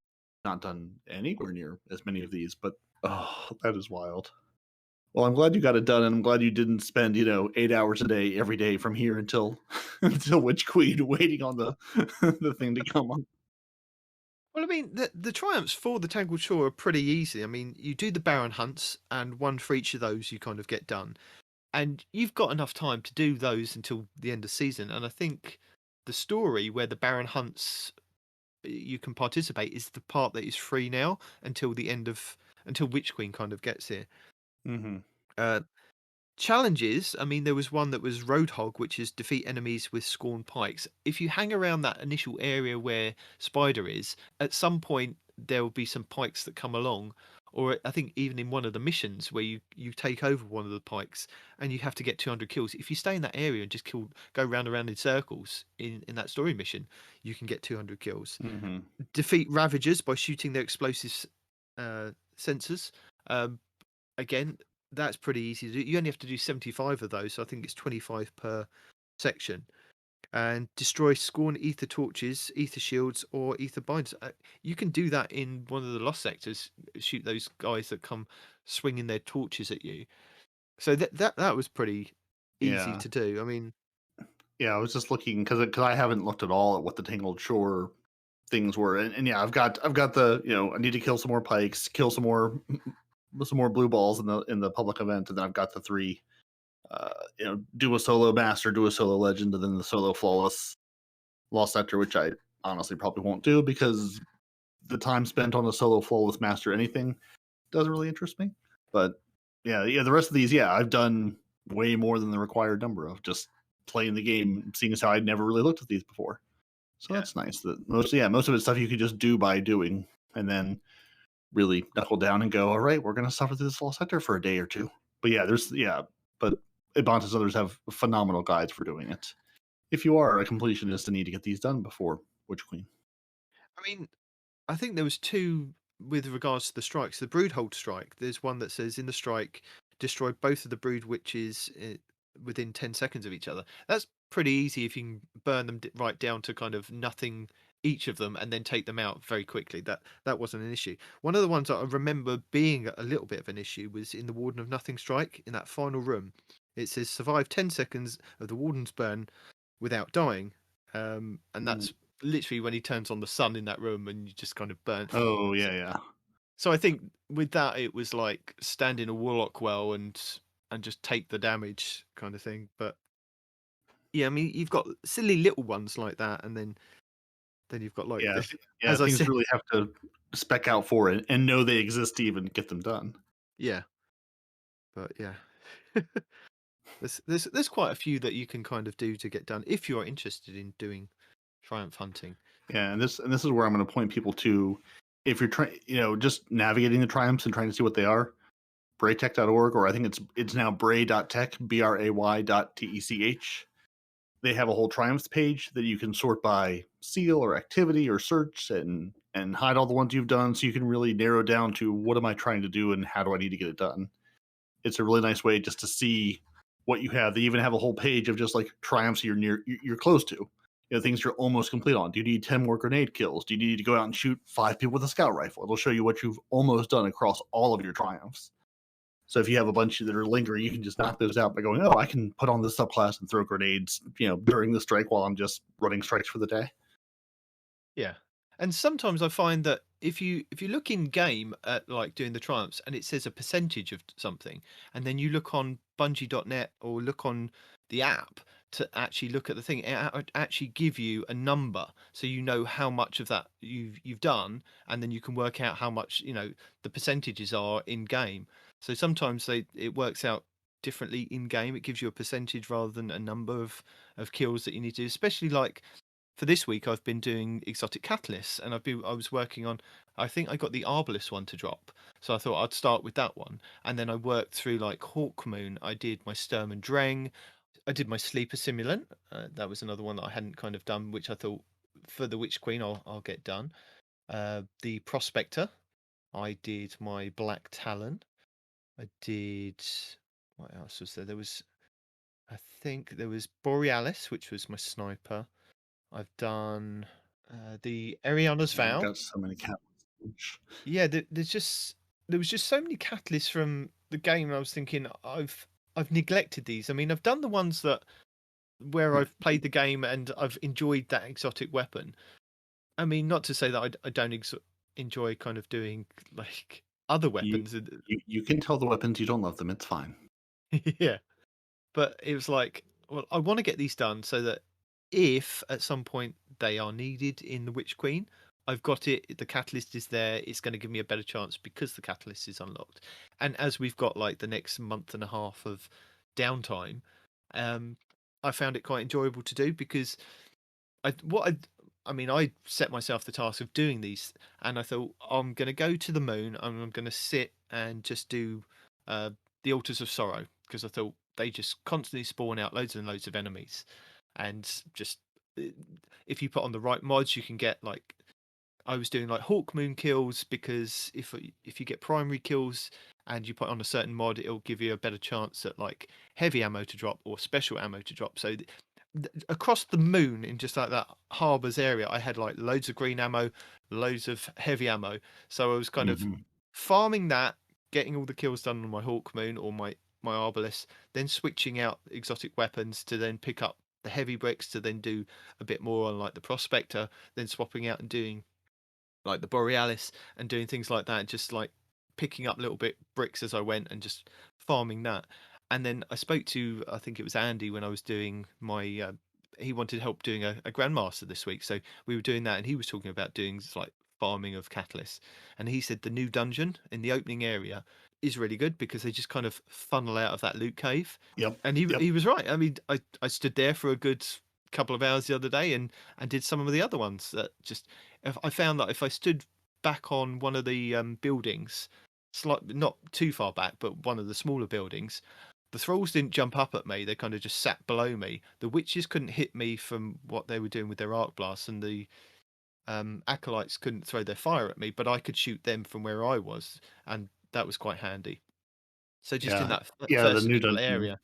not done anywhere near as many of these, but that is wild. Well, I'm glad you got it done, and I'm glad you didn't spend 8 hours a day every day from here until until Witch Queen waiting on the the thing to come on. Well, I mean, the triumphs for the Tangled Shore are pretty easy. I mean, you do the Baron hunts, and one for each of those you kind of get done. And you've got enough time to do those until the end of season. And I think the story where the Baron hunts you can participate is the part that is free now until Witch Queen kind of gets here. Mm-hmm. Challenges, I mean, there was one that was Roadhog, which is defeat enemies with Scorn Pikes. If you hang around that initial area where Spider is, at some point there will be some pikes that come along. Or I think even in one of the missions where you take over one of the pikes and you have to get 200 kills. If you stay in that area and just go round and round in circles in that story mission, you can get 200 kills. Mm-hmm. Defeat Ravagers by shooting their explosive sensors. Again, that's pretty easy to do. You only have to do 75 of those, so I think it's 25 per section. And destroy Scorn ether torches, ether shields, or ether binders. You can do that in one of the lost sectors. Shoot those guys that come swinging their torches at you. So that was pretty easy to do. I mean, yeah, I was just looking because I haven't looked at all at what the Tangled Shore things were, and yeah, I've got the I need to kill some more pikes, kill some more blue balls in the public event, and then I've got the 3 do a solo master, do a solo legend, and then the solo flawless lost sector, which I honestly probably won't do because the time spent on a solo flawless master anything doesn't really interest me. But yeah, the rest of these, I've done way more than the required number of just playing the game, seeing as how I'd never really looked at these before. So that's nice. That most of it's stuff you could just do by doing, and then really knuckle down and go, all right, we're going to suffer through this lost sector for a day or two. But but Ebontis and others have phenomenal guides for doing it. If you are a completionist and need to get these done before Witch Queen. I mean, I think there was 2 with regards to the strikes. The Broodhold strike. There's one that says in the strike, destroy both of the Brood Witches within 10 seconds of each other. That's pretty easy if you can burn them right down to kind of nothing each of them and then take them out very quickly. That wasn't an issue. One of the ones that I remember being a little bit of an issue was in the Warden of Nothing strike in that final room. It says survive 10 seconds of the Warden's burn without dying. And that's literally when he turns on the sun in that room and you just kind of burn. Oh, yeah. So I think with that, it was like stand in a Warlock well and just take the damage kind of thing. But yeah, I mean, you've got silly little ones like that. And then then you've got like Yeah, as I things said, really have to spec out for it and know they exist to even get them done. yeah, but yeah. There's quite a few that you can kind of do to get done if you're interested in doing triumph hunting. Yeah, and this is where I'm going to point people to. If you're trying, just navigating the triumphs and trying to see what they are, braytech.org, or I think it's now bray.tech, bray.tech. They have a whole triumphs page that you can sort by seal or activity or search and hide all the ones you've done, so you can really narrow down to what am I trying to do and how do I need to get it done. It's a really nice way just to see what you have. They even have a whole page of just like triumphs you're close to. Things you're almost complete on. Do you need 10 more grenade kills? Do you need to go out and shoot 5 people with a scout rifle? It'll show you what you've almost done across all of your triumphs. So if you have a bunch that are lingering, you can just knock those out by going, oh, I can put on this subclass and throw grenades, during the strike while I'm just running strikes for the day. Yeah. And sometimes I find that if you look in game at like doing the triumphs and it says a percentage of something, and then you look on Bungie.net or look on the app to actually look at the thing, it would actually give you a number, so you know how much of that you've done, and then you can work out how much the percentages are in game. So sometimes it works out differently in game. It gives you a percentage rather than a number of kills that you need to do, especially like. For this week, I've been doing exotic catalysts, and I was working on. I think I got the Arbalest one to drop, so I thought I'd start with that one, and then I worked through like Hawkmoon. I did my Sturm and Drang. I did my Sleeper Simulant. That was another one that I hadn't kind of done, which I thought for the Witch Queen I'll get done. The Prospector. I did my Black Talon. I did. What else was there? I think there was Borealis, which was my sniper. I've done the Ariana's Vow. I've got so many catalysts. Yeah, there was just so many catalysts from the game. And I was thinking I've neglected these. I mean, I've done the ones where I've played the game and I've enjoyed that exotic weapon. I mean, not to say that I don't enjoy kind of doing like other weapons. You can tell the weapons you don't love them. It's fine. Yeah, but it was like, well, I want to get these done so that if at some point they are needed in the Witch Queen, I've got it. The catalyst is there. It's going to give me a better chance because the catalyst is unlocked. And as we've got like the next month and a half of downtime, I found it quite enjoyable to do because I set myself the task of doing these, and I thought I'm going to go to the moon. I'm going to sit and just do the Altars of Sorrow because I thought they just constantly spawn out loads and loads of enemies. And just if you put on the right mods, you can get like I was doing like Hawkmoon kills because if you get primary kills and you put on a certain mod, it'll give you a better chance at like heavy ammo to drop or special ammo to drop. So across the moon in just like that harbours area, I had like loads of green ammo, loads of heavy ammo. So I was kind of farming that, getting all the kills done on my Hawkmoon or my Arbalest, then switching out exotic weapons to then pick up the heavy bricks to then do a bit more on like the Prospector, then swapping out and doing like the Borealis and doing things like that, just like picking up little bit bricks as I went and just farming that. And then I spoke to, I think it was Andy when I was doing my he wanted help doing a Grandmaster this week, so we were doing that, and he was talking about doing like farming of catalysts, and he said the new dungeon in the opening area is really good because they just kind of funnel out of that loot cave. Yep. And he was right. I mean, I stood there for a good couple of hours the other day and did some of the other ones that just I found that if I stood back on one of the buildings, not too far back, but one of the smaller buildings, the thralls didn't jump up at me. They kind of just sat below me. The witches couldn't hit me from what they were doing with their arc blasts, and the acolytes couldn't throw their fire at me, but I could shoot them from where I was, and that was quite handy. So just in that first the new little dungeon area.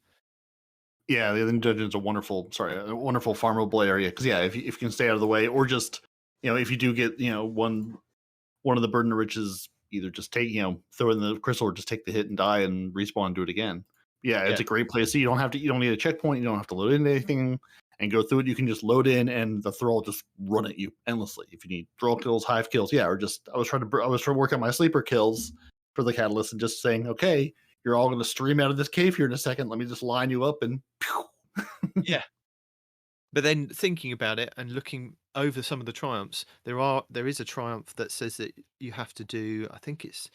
Yeah, the new dungeon's a wonderful farmable area because if you can stay out of the way, or just if you do get one of the burden of riches, either just take throw in the crystal or just take the hit and die and respawn and do it again. Yeah, it's a great place. So you don't need a checkpoint. You don't have to load into anything and go through it. You can just load in and the thrall just run at you endlessly. If you need thrall kills, hive kills, or just I was trying to work on my sleeper kills for the catalyst and just saying, okay, you're all going to stream out of this cave here in a second. Let me just line you up and. Yeah. But then thinking about it and looking over some of the triumphs, there is a triumph that says that you have to do. I think it's.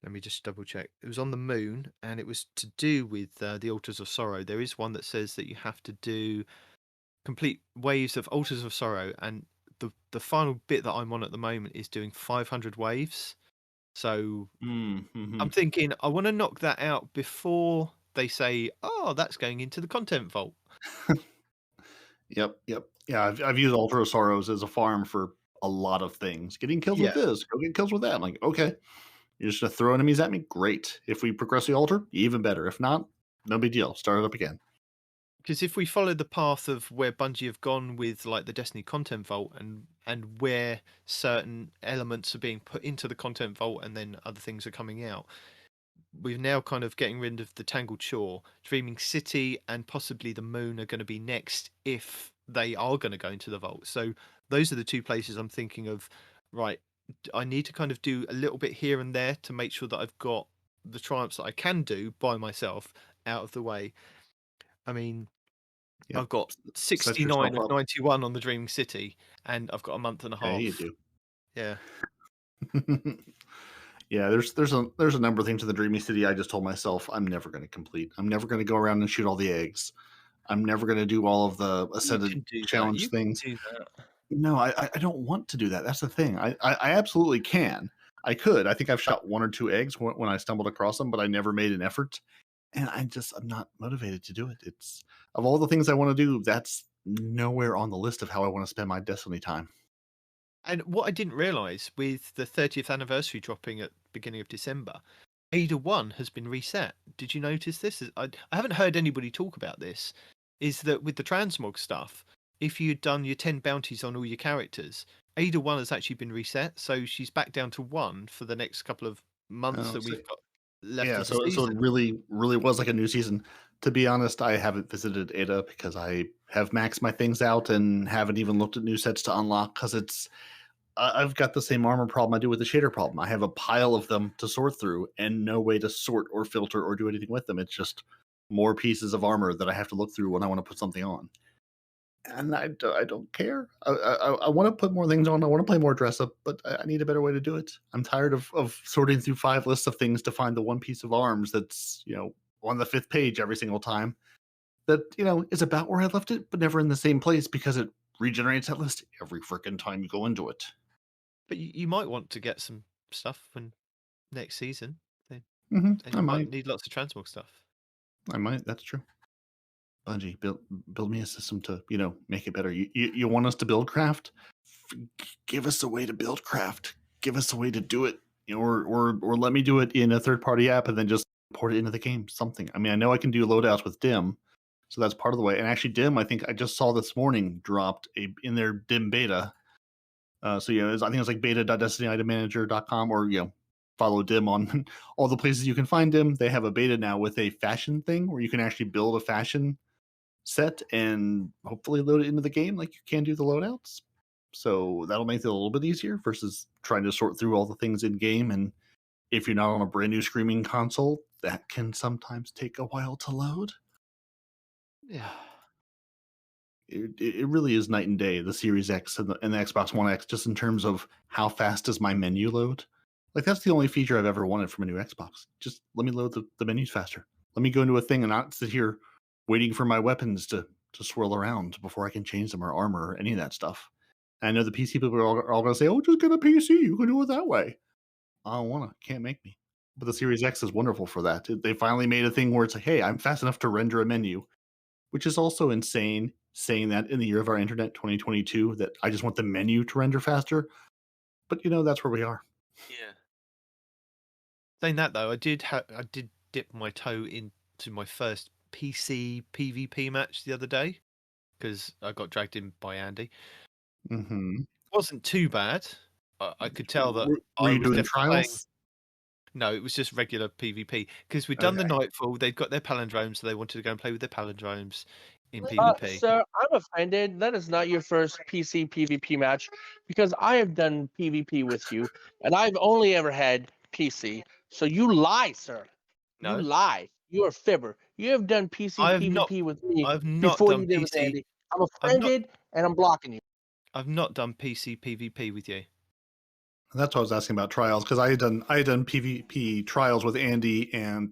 Let me just double check. It was on the moon, and it was to do with the altars of sorrow. There is one that says that you have to do complete waves of altars of sorrow, and the final bit that I'm on at the moment is doing 500 waves. So I'm thinking I want to knock that out before they say, "Oh, that's going into the content vault." Yep. Yeah, I've used Altar of Sorrows as a farm for a lot of things. Getting kills with Yeah. this, go get kills with that. I'm like, okay, you're just gonna throw enemies at me? Great. If we progress the altar, even better. If not, no big deal. Start it up again. Because if we follow the path of where Bungie have gone with like the Destiny content vault and where certain elements are being put into the content vault and then other things are coming out, we're now kind of getting rid of the Tangled Shore. Dreaming City and possibly the Moon are going to be next if they are going to go into the vault. So those are the two places I'm thinking of. Right, I need to kind of do a little bit here and there to make sure that I've got the triumphs that I can do by myself out of the way. I mean, Yep. I've got Set 69 yourself of up. 91 on the Dreaming City, and I've got a month and a half. Yeah, you do. Yeah. Yeah, there's a number of things in the Dreamy City I just told myself I'm never going to complete. I'm never going to go around and shoot all the eggs. I'm never going to do all of the You ascended can do that. challenge You things. can do that. No, I don't want to do that. That's the thing. I absolutely can. I could. I think I've shot 1 or 2 eggs when I stumbled across them, but I never made an effort. And I'm not motivated to do it. It's of all the things I want to do, that's nowhere on the list of how I want to spend my Destiny time. And what I didn't realize with the 30th anniversary dropping at beginning of December, Ada 1 has been reset. Did you notice this? I haven't heard anybody talk about this. Is that with the transmog stuff, if you'd done your 10 bounties on all your characters, Ada 1 has actually been reset, so she's back down to 1 for the next couple of months that we've got left Yeah, of the so season. it really was like a new season. To be honest, I haven't visited Ada because I have maxed my things out and haven't even looked at new sets to unlock because I've got the same armor problem I do with the shader problem. I have a pile of them to sort through and no way to sort or filter or do anything with them. It's just more pieces of armor that I have to look through when I want to put something on. And I don't care. I want to put more things on. I want to play more dress up, but I need a better way to do it. I'm tired of sorting through 5 lists of things to find the one piece of arms that's, on the 5th page every single time. That, is about where I left it, but never in the same place because it regenerates that list every freaking time you go into it. But you might want to get some stuff when next season. And I you might might. need lots of transmog stuff. I might. That's true. Bungie, build me a system to, make it better. You want us to build craft? Give us a way to build craft. Give us a way to do it, or let me do it in a third-party app and then just port it into the game. Something. I mean, I know I can do loadouts with Dim, so that's part of the way. And actually, Dim, I think I just saw this morning dropped in their Dim beta. So I think it's like beta.destinyitemanager.com or follow Dim on all the places you can find Dim. They have a beta now with a fashion thing where you can actually build a fashion set and hopefully load it into the game like you can do the loadouts. So that'll make it a little bit easier versus trying to sort through all the things in game. And if you're not on a brand new streaming console, that can sometimes take a while to load. Yeah. It really is night and day, the Series X and the Xbox One X, just in terms of how fast does my menu load. Like, that's the only feature I've ever wanted from a new Xbox. Just let me load the menus faster. Let me go into a thing and not sit here waiting for my weapons to swirl around before I can change them or armor or any of that stuff. And I know the PC people are all going to say, oh, just get a PC. You can do it that way. I don't want to. Can't make me. But the Series X is wonderful for that. They finally made a thing where it's like, hey, I'm fast enough to render a menu, which is also insane saying that in the year of our internet, 2022, that I just want the menu to render faster. But, that's where we are. Yeah. Saying that, though, I did dip my toe into my first PC PvP match the other day because I got dragged in by Andy. Mm-hmm. It wasn't too bad. I could tell that Were you doing definitely trials? playing. No, it was just regular PvP because we'd done the Nightfall. They'd got their palindromes, so they wanted to go and play with their palindromes in PvP. Sir, I'm offended. That is not your first PC PvP match because I have done PvP with you, and I've only ever had PC. So you lie, sir. No. You lie. You're a fibber. You have done PC I have PvP not- with me I've not before done you did with PC. Andy. I'm offended, and I'm blocking you. I've not done PC PvP with you. And that's what I was asking about trials, because I had done PvP trials with Andy and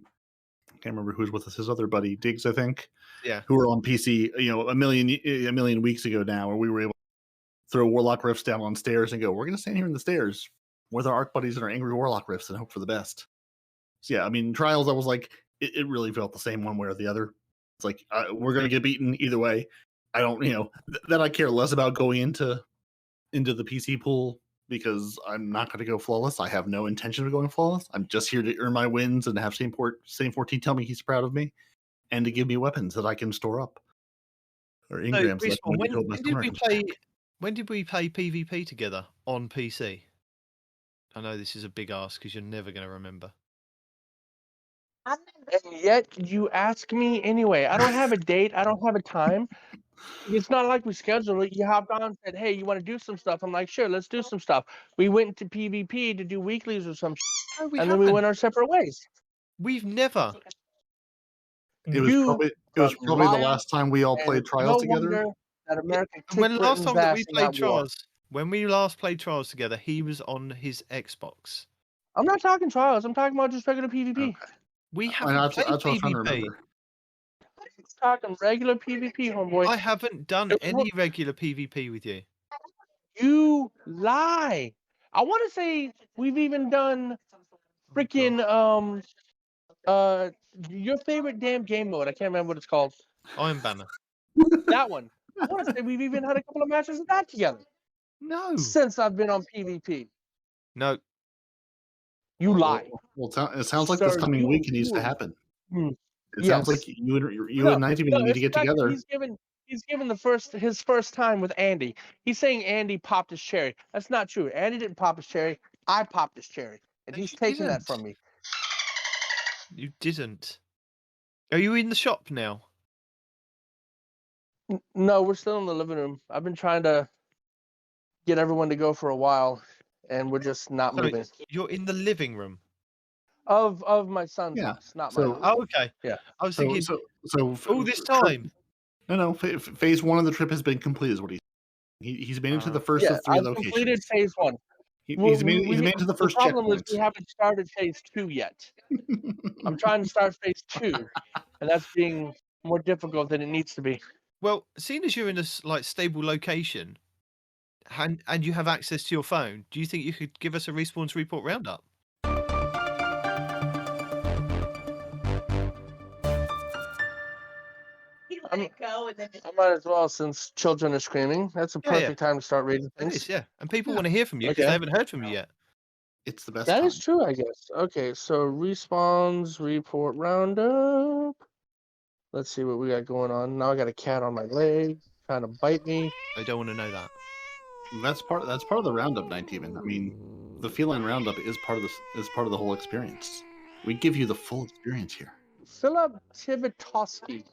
I can't remember who was with us, his other buddy Diggs, I think. Yeah. Who were on PC, a million weeks ago now, where we were able to throw Warlock Rifts down on stairs and go, we're going to stand here in the stairs with our Arc buddies and our Angry Warlock Rifts and hope for the best. So yeah, I mean, trials, I was like, it really felt the same one way or the other. It's like, we're going to get beaten either way. I don't, that I care less about going into the PC pool, because I'm not going to go flawless. I have no intention of going flawless. I'm just here to earn my wins and have Same 14 tell me he's proud of me, and to give me weapons that I can store up, or engrams. So, when did we play PvP together on PC? I know this is a big ask because you're never going to remember. And yet you ask me anyway. I don't have a date. I don't have a time. It's not like we scheduled it. You hopped on and said, hey, you want to do some stuff? I'm like, sure, let's do some stuff. We went to PvP to do weeklies or some No, and then we went our separate ways. We've never. It was probably the last time we all played trials together. When last time that we played trials, when we last played trials together, he was on his Xbox. I'm not talking trials. I'm talking about just regular PvP. Okay. We haven't played PvP. I'm talking regular PvP, homeboy. I haven't done any regular PvP with you. You lie. I want to say we've even done freaking your favorite damn game mode. I can't remember what it's called. Iron Banner. That one. I want to say we've even had a couple of matches of that together. No. Since I've been on PvP. No. You lie. Well, it sounds like this coming week it needs to happen. It sounds like you and Nitedemon need to get together. He's given his first time with Andy. He's saying Andy popped his cherry. That's not true. Andy didn't pop his cherry. I popped his cherry, and he's taking that from me. You didn't. Are you in the shop now? No, we're still in the living room. I've been trying to get everyone to go for a while, and we're just not moving. You're in the living room of my son's house, not my house. Oh, okay. Yeah. I was thinking. So all this time. No. Phase 1 of the trip has been complete, is what he's made it to the first of 3 locations. Completed phase 1. He's made it to the first checkpoint. The problem is we haven't started phase 2 yet. I'm trying to start phase 2, and that's being more difficult than it needs to be. Well, seeing as you're in a stable location, and you have access to your phone, do you think you could give us a Respawns Report roundup? I might as well, since children are screaming. That's a perfect time to start reading things. It is, yeah. And people want to hear from you because they haven't heard from you yet. It's the best That time. is true, I guess. Okay, so Respawns Report roundup. Let's see what we got going on. Now I got a cat on my leg trying to bite me. I don't want to know that. That's part of the roundup, Nitedemon. I mean, the feline roundup is part of the whole experience. We give you the full experience here. Philip Tivitowski.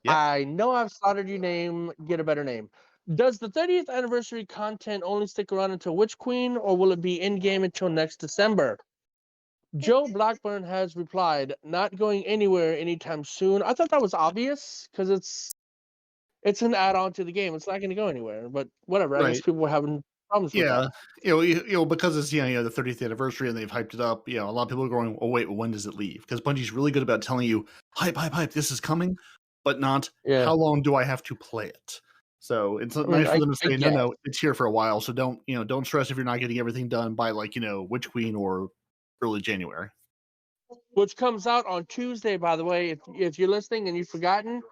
Yep. I know I've slaughtered your name. Get a better name. Does the 30th anniversary content only stick around until Witch Queen, or will it be in-game until next December? Joe Blackburn has replied, not going anywhere anytime soon. I thought that was obvious, because it's an add-on to the game. It's not going to go anywhere, but whatever. I guess people were having problems with that. Yeah, because it's the 30th anniversary and they've hyped it up. A lot of people are going, oh wait, when does it leave? Because Bungie's really good about telling you, hype, this is coming, but not how long do I have to play it. So it's nice for them to say, no, it's here for a while. So don't stress if you're not getting everything done by Witch Queen or early January. Which comes out on Tuesday, by the way. If you're listening and you've forgotten,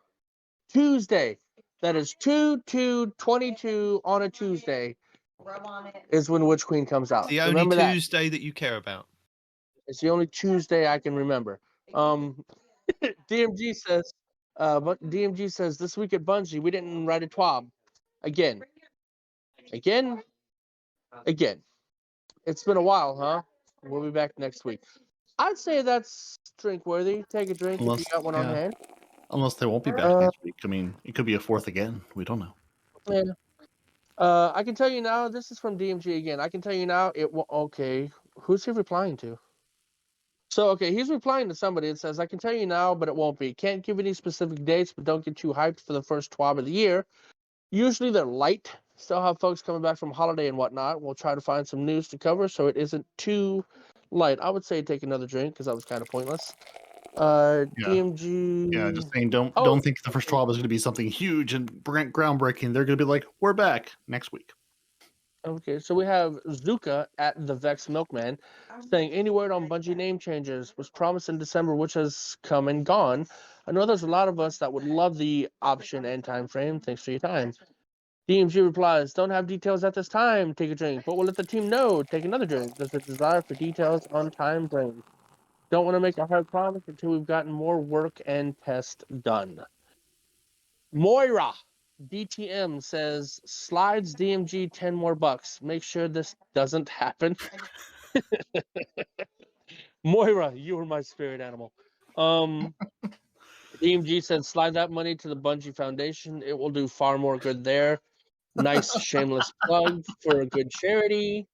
Tuesday. That is 2/2/22 on a Tuesday. Is when Witch Queen comes out. The only Tuesday that you care about. It's the only Tuesday I can remember. DMG says, this week at Bungie we didn't write a TWAB. Again. It's been a while, huh? We'll be back next week. I'd say that's drink worthy. Take a drink if you got one on hand. Unless they won't be back next week. I mean, it could be a 4th again. We don't know. Yeah. I can tell you now, this is from DMG again. I can tell you now, okay. Who's he replying to? So, okay, he's replying to somebody. It says, I can tell you now, but it won't be. Can't give any specific dates, but don't get too hyped for the first TWAB of the year. Usually they're light Still have folks coming back from holiday and whatnot. We'll try to find some news to cover so it isn't too light. I would say take another drink because that was kind of pointless. DMG. Yeah, just saying, don't Oh, think the first trial is going to be something huge and groundbreaking. They're going to be like, we're back next week. okay, so we have Zuka at the Vex Milkman saying, any word on Bungie name changes was promised in December, which has come and gone. I know there's a lot of us that would love the option and time frame. Thanks for your time. DMG replies, don't have details at this time. Take a drink. But we'll let the team know. Take another drink. There's a desire for details on time frame. Don't want to make a hard promise until we've gotten more work and test done. Moira DTM says, slides DMG 10 more bucks. Make sure this doesn't happen. Moira, you were my spirit animal. DMG said, slide that money to the Bungie Foundation. It will do far more good there. Nice shameless plug for a good charity.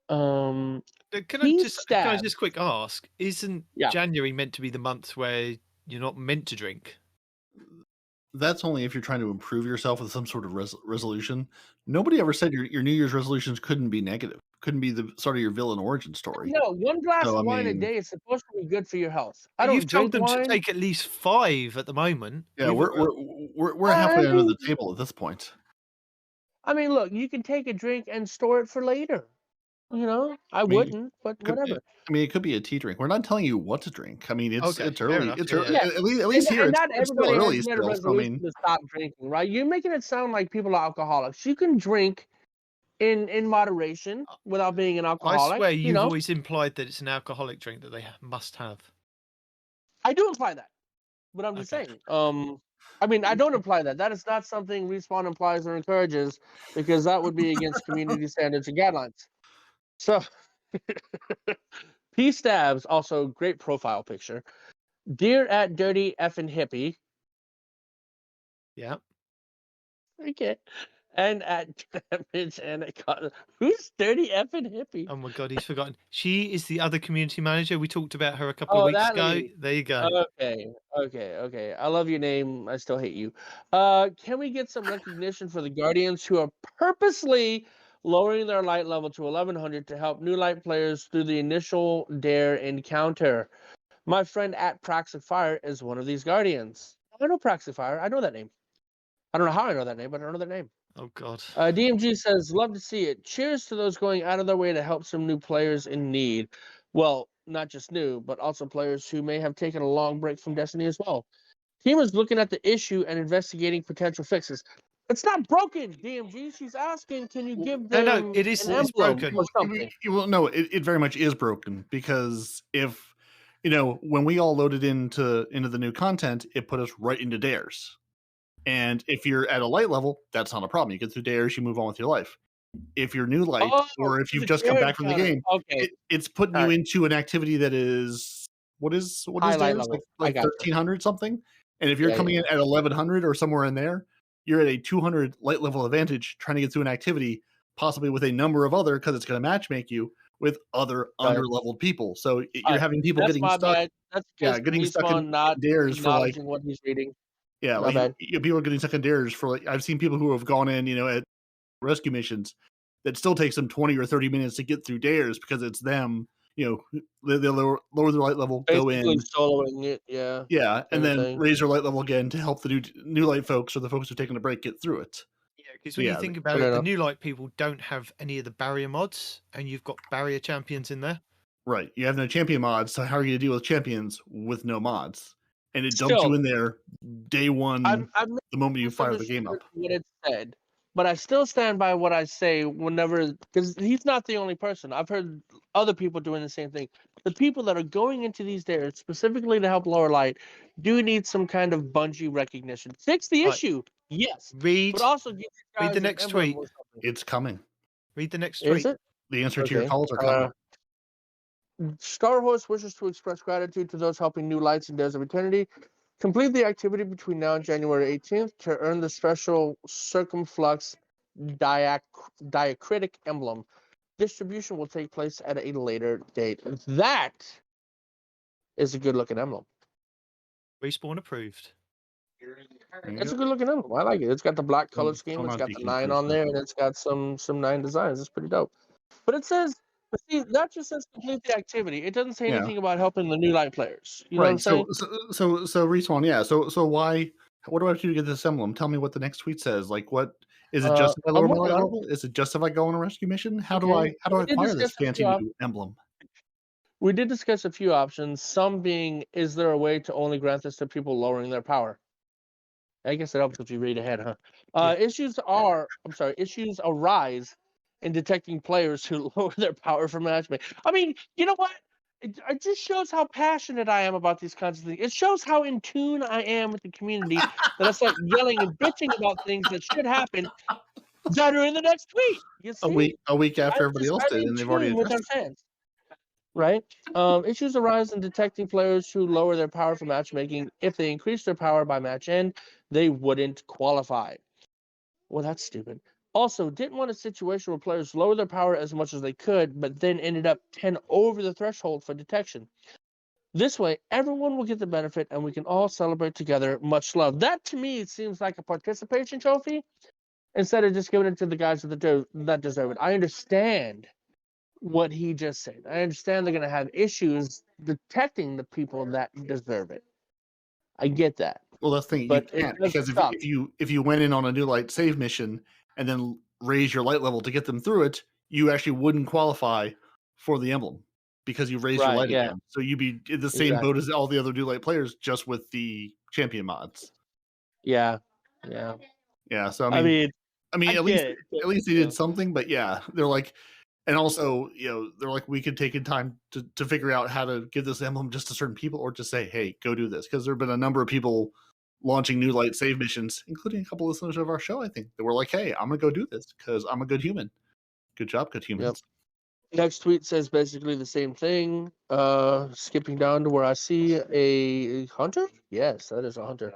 Can I just quick ask? Isn't January meant to be the month where you're not meant to drink? That's only if you're trying to improve yourself with some sort of resolution. Nobody ever said your New Year's resolutions couldn't be negative. Couldn't be the start of your villain origin story. No, one glass of wine a day is supposed to be good for your health. I don't You've told them wine. to take at least 5 at the moment. Yeah, we're halfway under the table at this point. I mean, look, you can take a drink and store it for later. You know, I wouldn't, but whatever. I mean, it could be a tea drink. We're not telling you what to drink. I mean, it's early. Enough. It's early. Yeah. At least here, it's still early still. So, I mean, to stop drinking, right? You're making it sound like people are alcoholics. You can drink in moderation without being an alcoholic. I swear you've always implied that it's an alcoholic drink that they must have. I do imply that, but I'm just saying. I mean, I don't imply that. That is not something Respawn implies or encourages, because that would be against community standards and guidelines. So, P Stabs, also great profile picture. Dear at Dirty Effin' Hippie. Yeah. Okay. And at Damage Anaconda. Who's Dirty Effin' Hippie? Oh my god, he's forgotten. She is the other community manager. We talked about her a couple of weeks ago. Lady. There you go. Okay. I love your name. I still hate you. Can we get some recognition for the Guardians who are purposely lowering their light level to 1100 to help new light players through the initial dare encounter? My friend at Praxifier is one of these Guardians. I know Praxifier. I know that name. I don't know how I know that name, but I know that name. Oh, God. DMG says, love to see it. Cheers to those going out of their way to help some new players in need. Well, not just new, but also players who may have taken a long break from Destiny as well. Team is looking at the issue and investigating potential fixes. It's not broken, DMG. She's asking, can you give them no, it is, an it's broken. or something? Well, no, it very much is broken, because if, when we all loaded into the new content, it put us right into dares. And if you're at a light level, that's not a problem. You get through dares, you move on with your life. If you're new light, or if you've just come back from the game, it's putting you into an activity that is what is dares? Like 1300 something. And if you're coming in at 1100 or somewhere in there, you're at a 200 light level advantage trying to get through an activity, possibly with a number of other, because it's going to matchmake you with other under leveled people. So you're having people getting stuck. Bad. That's getting stuck in not dares for like what he's reading. Yeah, like people are getting stuck in dares for like, I've seen people who have gone in, at rescue missions that still takes them 20 or 30 minutes to get through dares, because it's them, they lower their light level, basically go in, soloing it, yeah, and then raise their light level again to help the new light folks, or the folks who are taking a break, get through it. Yeah, because when you think about it, the new light people don't have any of the barrier mods, and you've got barrier champions in there. Right, you have no champion mods, so how are you going to deal with champions with no mods? And it dumps you in there day one, the moment you fire the game up. What it said, but I still stand by what I say whenever, because he's not the only person. I've heard other people doing the same thing. The people that are going into these dares specifically to help lower light do need some kind of Bungie recognition. Fix the issue, yes. Read, but also give read the next tweet. It's coming. Read the next tweet. Is it? The answer to your calls are coming. Star Horse wishes to express gratitude to those helping new lights in Dares of Eternity. Complete the activity between now and January 18th to earn the special Circumflux diacritic emblem. Distribution will take place at a later date. That is a good-looking emblem. Respawn approved. It's a good looking emblem. I like it. It's got the black color scheme. It's not got the DQ 9 on there, and it's got some 9 designs. It's pretty dope. But it says, see, that just says complete the activity. It doesn't say Yeah. anything about helping the new light players. You know what I'm Right. saying? So Respawn, yeah. So why? What do I have to do to get this emblem? Tell me what the next tweet says. Like, what is it? Justify I'm lower my working on it. level? Is it justify going on a rescue mission? How do Okay. I We did acquire this discuss a fancy few new emblem? We did discuss a few options. Some being, is there a way to only grant this to people lowering their power? I guess it helps if you read ahead, huh? Issues arise in detecting players who lower their power for matchmaking. I mean, you know what? It just shows how passionate I am about these kinds of things. It shows how in tune I am with the community that I start yelling and bitching about things that should happen that are in the next tweet. You see? A week after everybody else I'm did, in and they've already tune with our addressed it. fans. Right? Issues arise in detecting players who lower their power for matchmaking. If they increase their power by match end, they wouldn't qualify. Well, that's stupid. Also, didn't want a situation where players lower their power as much as they could, but then ended up 10 over the threshold for detection. This way, everyone will get the benefit and we can all celebrate together. Much love. That to me seems like a participation trophy instead of just giving it to the guys that deserve it. I understand what he just said. I understand they're going to have issues detecting the people that deserve it. I get that. Well, that's the thing. But You can't, because if you went in on a new light save mission and then raise your light level to get them through it, you actually wouldn't qualify for the emblem because you raised your light again. So you'd be in the same boat as all the other new light players, just with the champion mods. Yeah. So I mean, at least they did yeah. something. But yeah, they're like, and also, they're like, we could take in time to figure out how to give this emblem just to certain people, or just say, hey, go do this, because there have been a number of people launching new light save missions, including a couple of listeners of our show, I think, that were like, hey, I'm gonna go do this because I'm a good human. Good job, good humans. Yep. Next tweet says basically the same thing. Skipping down to where I see a hunter. Yes, that is a hunter.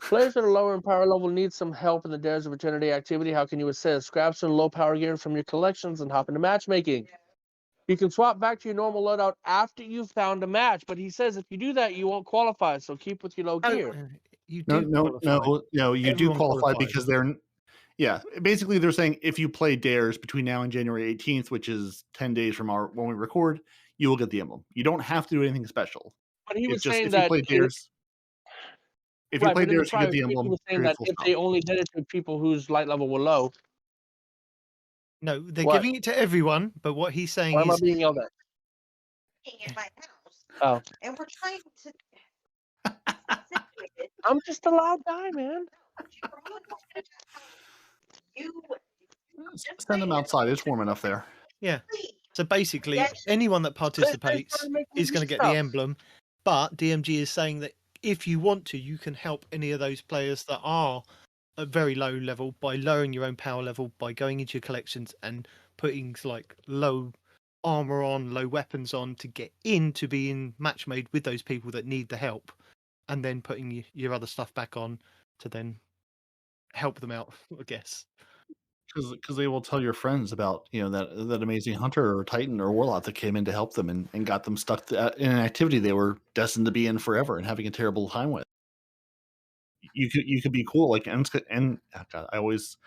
Players that are lower in power level need some help in the Dares of Eternity activity. How can you assist? Grab some low power gear from your collections and hop into matchmaking. You can swap back to your normal loadout after you've found a match, but he says if you do that, you won't qualify. So keep with your low gear. You do you do qualify because basically they're saying if you play Dares between now and January 18th, which is 10 days from when we record, you will get the emblem. You don't have to do anything special. But he was saying that you play Dares, you get the emblem. He was saying that if they only did it to people whose light level were low. No, they're giving it to everyone, but what he's saying is... Why am I being yelled at? In my house. Oh. And we're trying to... I'm just a loud guy, man. Send them outside. It's warm enough there. Yeah. So basically, anyone that participates is going to get the emblem, but DMG is saying that if you want to, you can help any of those players that are at very low level by lowering your own power level, by going into your collections and putting like low armor on, low weapons on to get in to be in match made with those people that need the help, and then putting your other stuff back on to then help them out, I guess. Because they will tell your friends about that amazing hunter or titan or warlock that came in to help them and got them stuck in an activity they were destined to be in forever and having a terrible time with. You could be cool, like, and God, I always,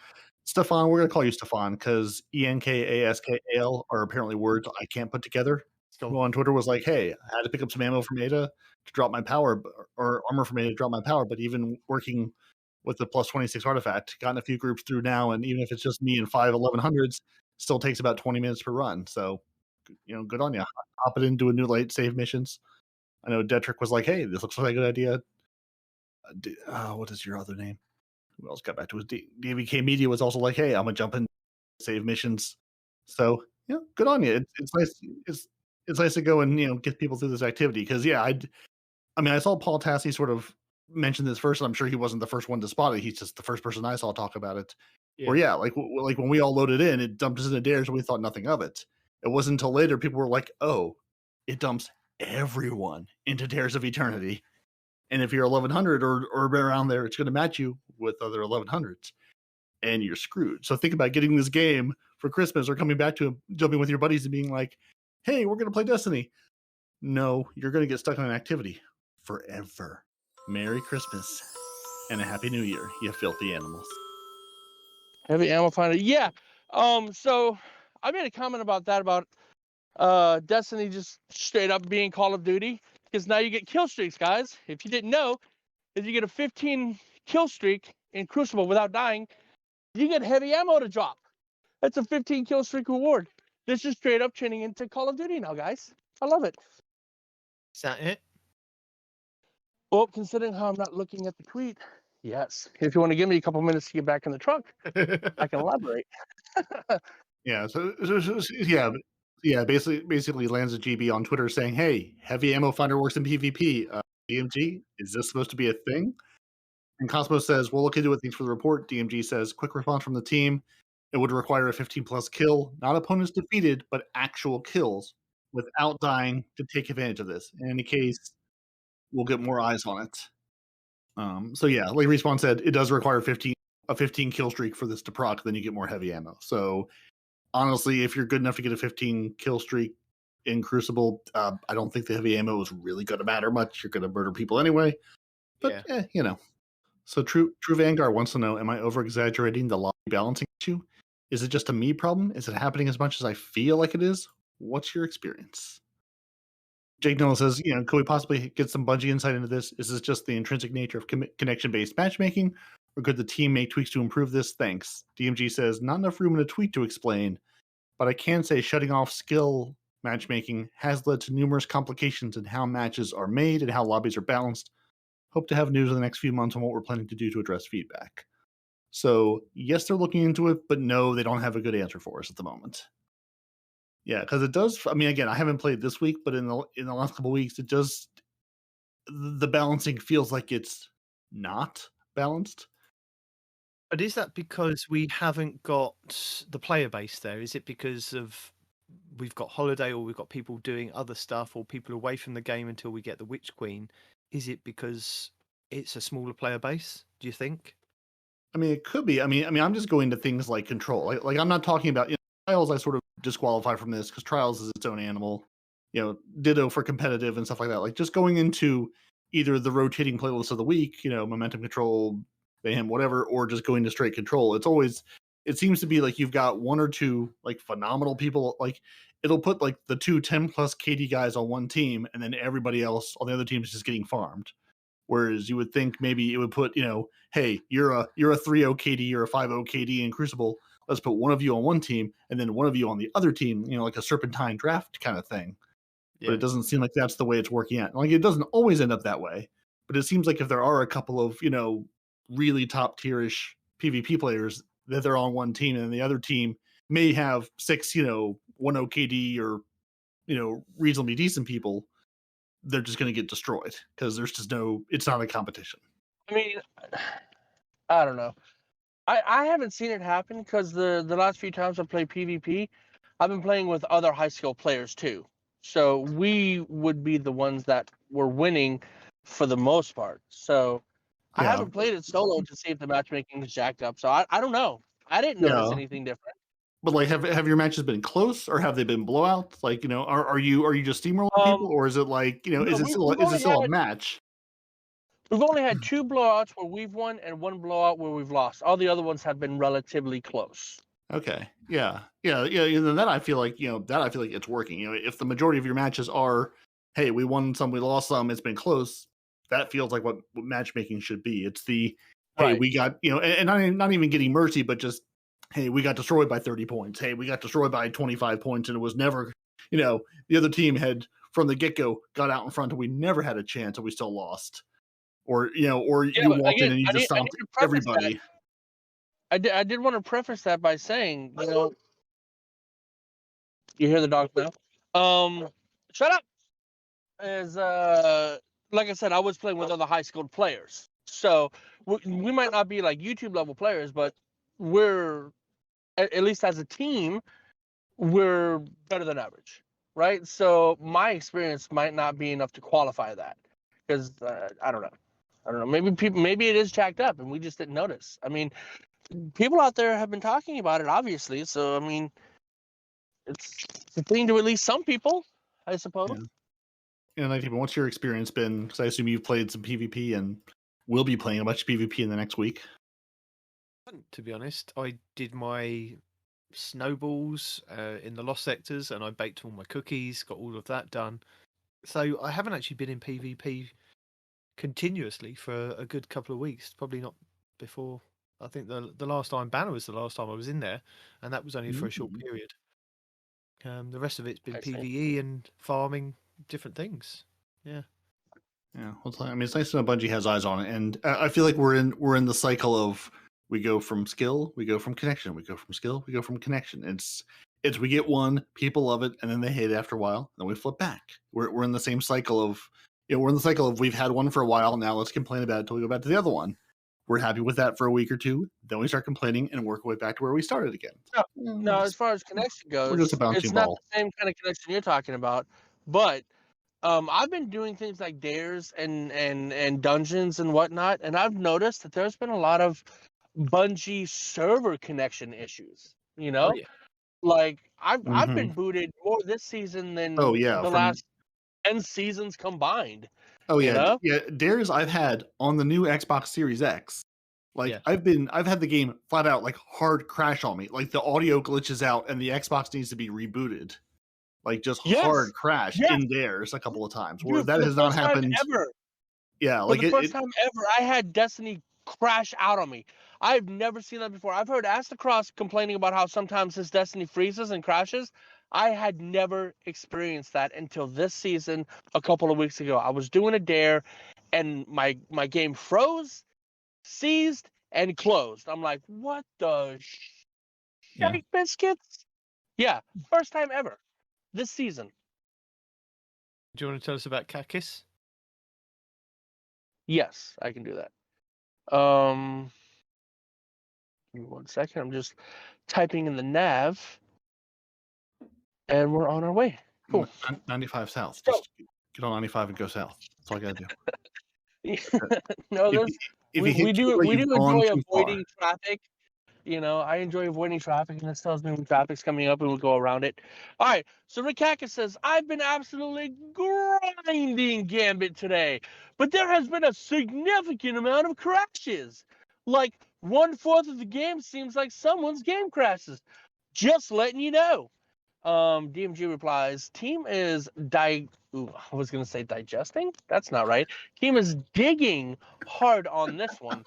Stefan, we're gonna call you Stefan because ENKASKAL are apparently words I can't put together. Who on Twitter was like, hey, I had to pick up some ammo from Ada to drop my power, or armor from Ada to drop my power, but even working with the plus 26 artifact, gotten a few groups through now, and even if it's just me and 5 1100s, still takes about 20 minutes per run. So, good on you. Hop it into a new light save missions. I know Detrick was like, hey, this looks like a good idea. What is your other name? Who else got back to us? DVK Media was also like, hey, I'm gonna jump in save missions. So good on you. It's nice. It's nice to go and get people through this activity because I saw Paul Tassi sort of mention this first. And I'm sure he wasn't the first one to spot it. He's just the first person I saw talk about it. Yeah. Where like when we all loaded in, it dumped us into Dares and we thought nothing of it. It wasn't until later people were like, oh, it dumps everyone into Dares of Eternity. And if you're 1100 or around there, it's going to match you with other 1100s, and you're screwed. So think about getting this game for Christmas or coming back to jumping with your buddies and being like, "Hey, we're going to play Destiny." No, you're going to get stuck on an activity forever. Merry Christmas. And a happy new year, you filthy animals. Heavy ammo finder. Yeah. So I made a comment about that about Destiny just straight up being Call of Duty, because now you get kill streaks, guys. If you didn't know, if you get a 15 kill streak in Crucible without dying, you get heavy ammo to drop. That's a 15 kill streak reward. This is straight up turning into Call of Duty now, guys. I love it. Is that it? Well, considering how I'm not looking at the tweet, yes. If you want to give me a couple minutes to get back in the truck, I can elaborate. Yeah, yeah. Basically, lands a GB on Twitter saying, "Hey, heavy ammo finder works in PvP. DMG, is this supposed to be a thing?" And Cosmos says, "We'll look into it. Thanks for the report." DMG says, "Quick response from the team. It would require a 15 plus kill, not opponents defeated, but actual kills without dying to take advantage of this. In any case, we'll get more eyes on it." So yeah, like Respawn said, it does require a 15 kill streak for this to proc. Then you get more heavy ammo. So honestly, if you're good enough to get a 15 kill streak in Crucible, I don't think the heavy ammo is really going to matter much. You're going to murder people anyway. But you know. So True Vanguard wants to know: am I over exaggerating the lobby balancing issue? Is it just a me problem? Is it happening as much as I feel like it is? What's your experience? Jake Nolan says, could we possibly get some Bungie insight into this? Is this just the intrinsic nature of connection-based matchmaking, or could the team make tweaks to improve this? Thanks. DMG says, not enough room in a tweet to explain, but I can say shutting off skill matchmaking has led to numerous complications in how matches are made and how lobbies are balanced. Hope to have news in the next few months on what we're planning to do to address feedback. So, yes, they're looking into it, but no, they don't have a good answer for us at the moment. Yeah, because it does. I mean, again, I haven't played this week, but in the last couple of weeks, the balancing feels like it's not balanced. But is that because we haven't got the player base there? Is it because of we've got holiday, or we've got people doing other stuff, or people away from the game until we get the Witch Queen? Is it because it's a smaller player base, do you think? I mean, it could be. I mean, I'm just going to things like control. Like I'm not talking about trials. I sort of disqualify from this because trials is its own animal. Ditto for competitive and stuff like that. Like just going into either the rotating playlist of the week, momentum control, mayhem, whatever, or just going to straight control. It seems to be like you've got one or two like phenomenal people. Like it'll put like the 10 plus KD guys on one team, and then everybody else on the other team is just getting farmed. Whereas you would think maybe it would put, hey, you're a 3-0 KD, you're a 5-0 KD in Crucible. Let's put one of you on one team and then one of you on the other team, like a serpentine draft kind of thing. Yeah. But it doesn't seem like that's the way it's working out. Like it doesn't always end up that way. But it seems like if there are a couple of, really top tierish PvP players, that they're on one team and the other team may have 6, 1-0 KD or, reasonably decent people, they're just going to get destroyed because there's just it's not a competition. I mean, I don't know. I haven't seen it happen because the last few times I played PvP, I've been playing with other high skill players too. So we would be the ones that were winning for the most part. So I haven't played it solo to see if the matchmaking is jacked up. So I don't know. I didn't notice anything different. But like, have your matches been close, or have they been blowouts? Like, are you just steamrolling people, or is it like, is it still a match? We've only had 2 blowouts where we've won and 1 blowout where we've lost. All the other ones have been relatively close. Okay. Yeah. And then I feel like it's working. If the majority of your matches are, hey, we won some, we lost some, it's been close. That feels like what matchmaking should be. It's the, hey, we got, and not even getting mercy, but just, hey, we got destroyed by 30 points. Hey, we got destroyed by 25 points, and it was never, the other team had from the get-go got out in front, and we never had a chance, and we still lost. Or you walked in and you just stopped everybody. I did want to preface that by saying, you hear the dog now? Shut up. As like I said, I was playing with other high skilled players, so we might not be like YouTube level players, but we're at least as a team, we're better than average, right? So my experience might not be enough to qualify that because I don't know. Maybe it is jacked up and we just didn't notice. I mean, people out there have been talking about it, obviously. So I mean, it's a thing to at least some people, I suppose. Yeah. And like, what's your experience been? Because I assume you've played some PvP and will be playing a bunch of PvP in the next week. To be honest, I did my snowballs in the lost sectors, and I baked all my cookies, got all of that done. So I haven't actually been in PvP continuously for a good couple of weeks. Probably not before. I think the last Iron Banner was the last time I was in there, and that was only for a short period. The rest of it's been PvE and farming different things. Yeah. Yeah, well, I mean, it's nice to know Bungie has eyes on it, and I feel like we're in the cycle of we go from skill, we go from connection, we go from skill, we go from connection. It's we get one, people love it, and then they hate it after a while, then we flip back. We're in the same cycle of we're in the cycle of we've had one for a while, now let's complain about it until we go back to the other one. We're happy with that for a week or two, then we start complaining and work our way back to where we started again. No, as far as connection goes, just a bouncing it's not ball. the same kind of connection you're talking about, but I've been doing things like dares and dungeons and whatnot, and I've noticed that there's been a lot of Bungie server connection issues. You know, like I've been booted more this season than the last 10 seasons combined. Oh you yeah, know? yeah. Dares I've had on the new Xbox Series X. Like I've had the game flat out like hard crash on me. Like the audio glitches out and the Xbox needs to be rebooted. Like just hard crash in Dares a couple of times. Where that has not happened ever. Yeah, For the first time ever, I had Destiny crash out on me. I've never seen that before. I've heard Astacross complaining about how sometimes his Destiny freezes and crashes. I had never experienced that until this season a couple of weeks ago. I was doing a dare, and my game froze, seized, and closed. I'm like, what the shite biscuits? Yeah, first time ever this season. Do you want to tell us about Kakis? Yes, I can do that. Give me 1 second. I'm just typing in the nav, and we're on our way. Cool. 95 south. Just get on 95 and go south. That's all I gotta do. No, we do enjoy avoiding traffic. You know, I enjoy avoiding traffic, and this tells me when traffic's coming up, and we'll go around it. All right, so Rick Hackett says, I've been absolutely grinding Gambit today, but there has been a significant amount of crashes. Like 1/4 of the game seems like someone's game crashes. Just letting you know. DMG replies, team is I was going to say digesting. That's not right. Team is digging hard on this one.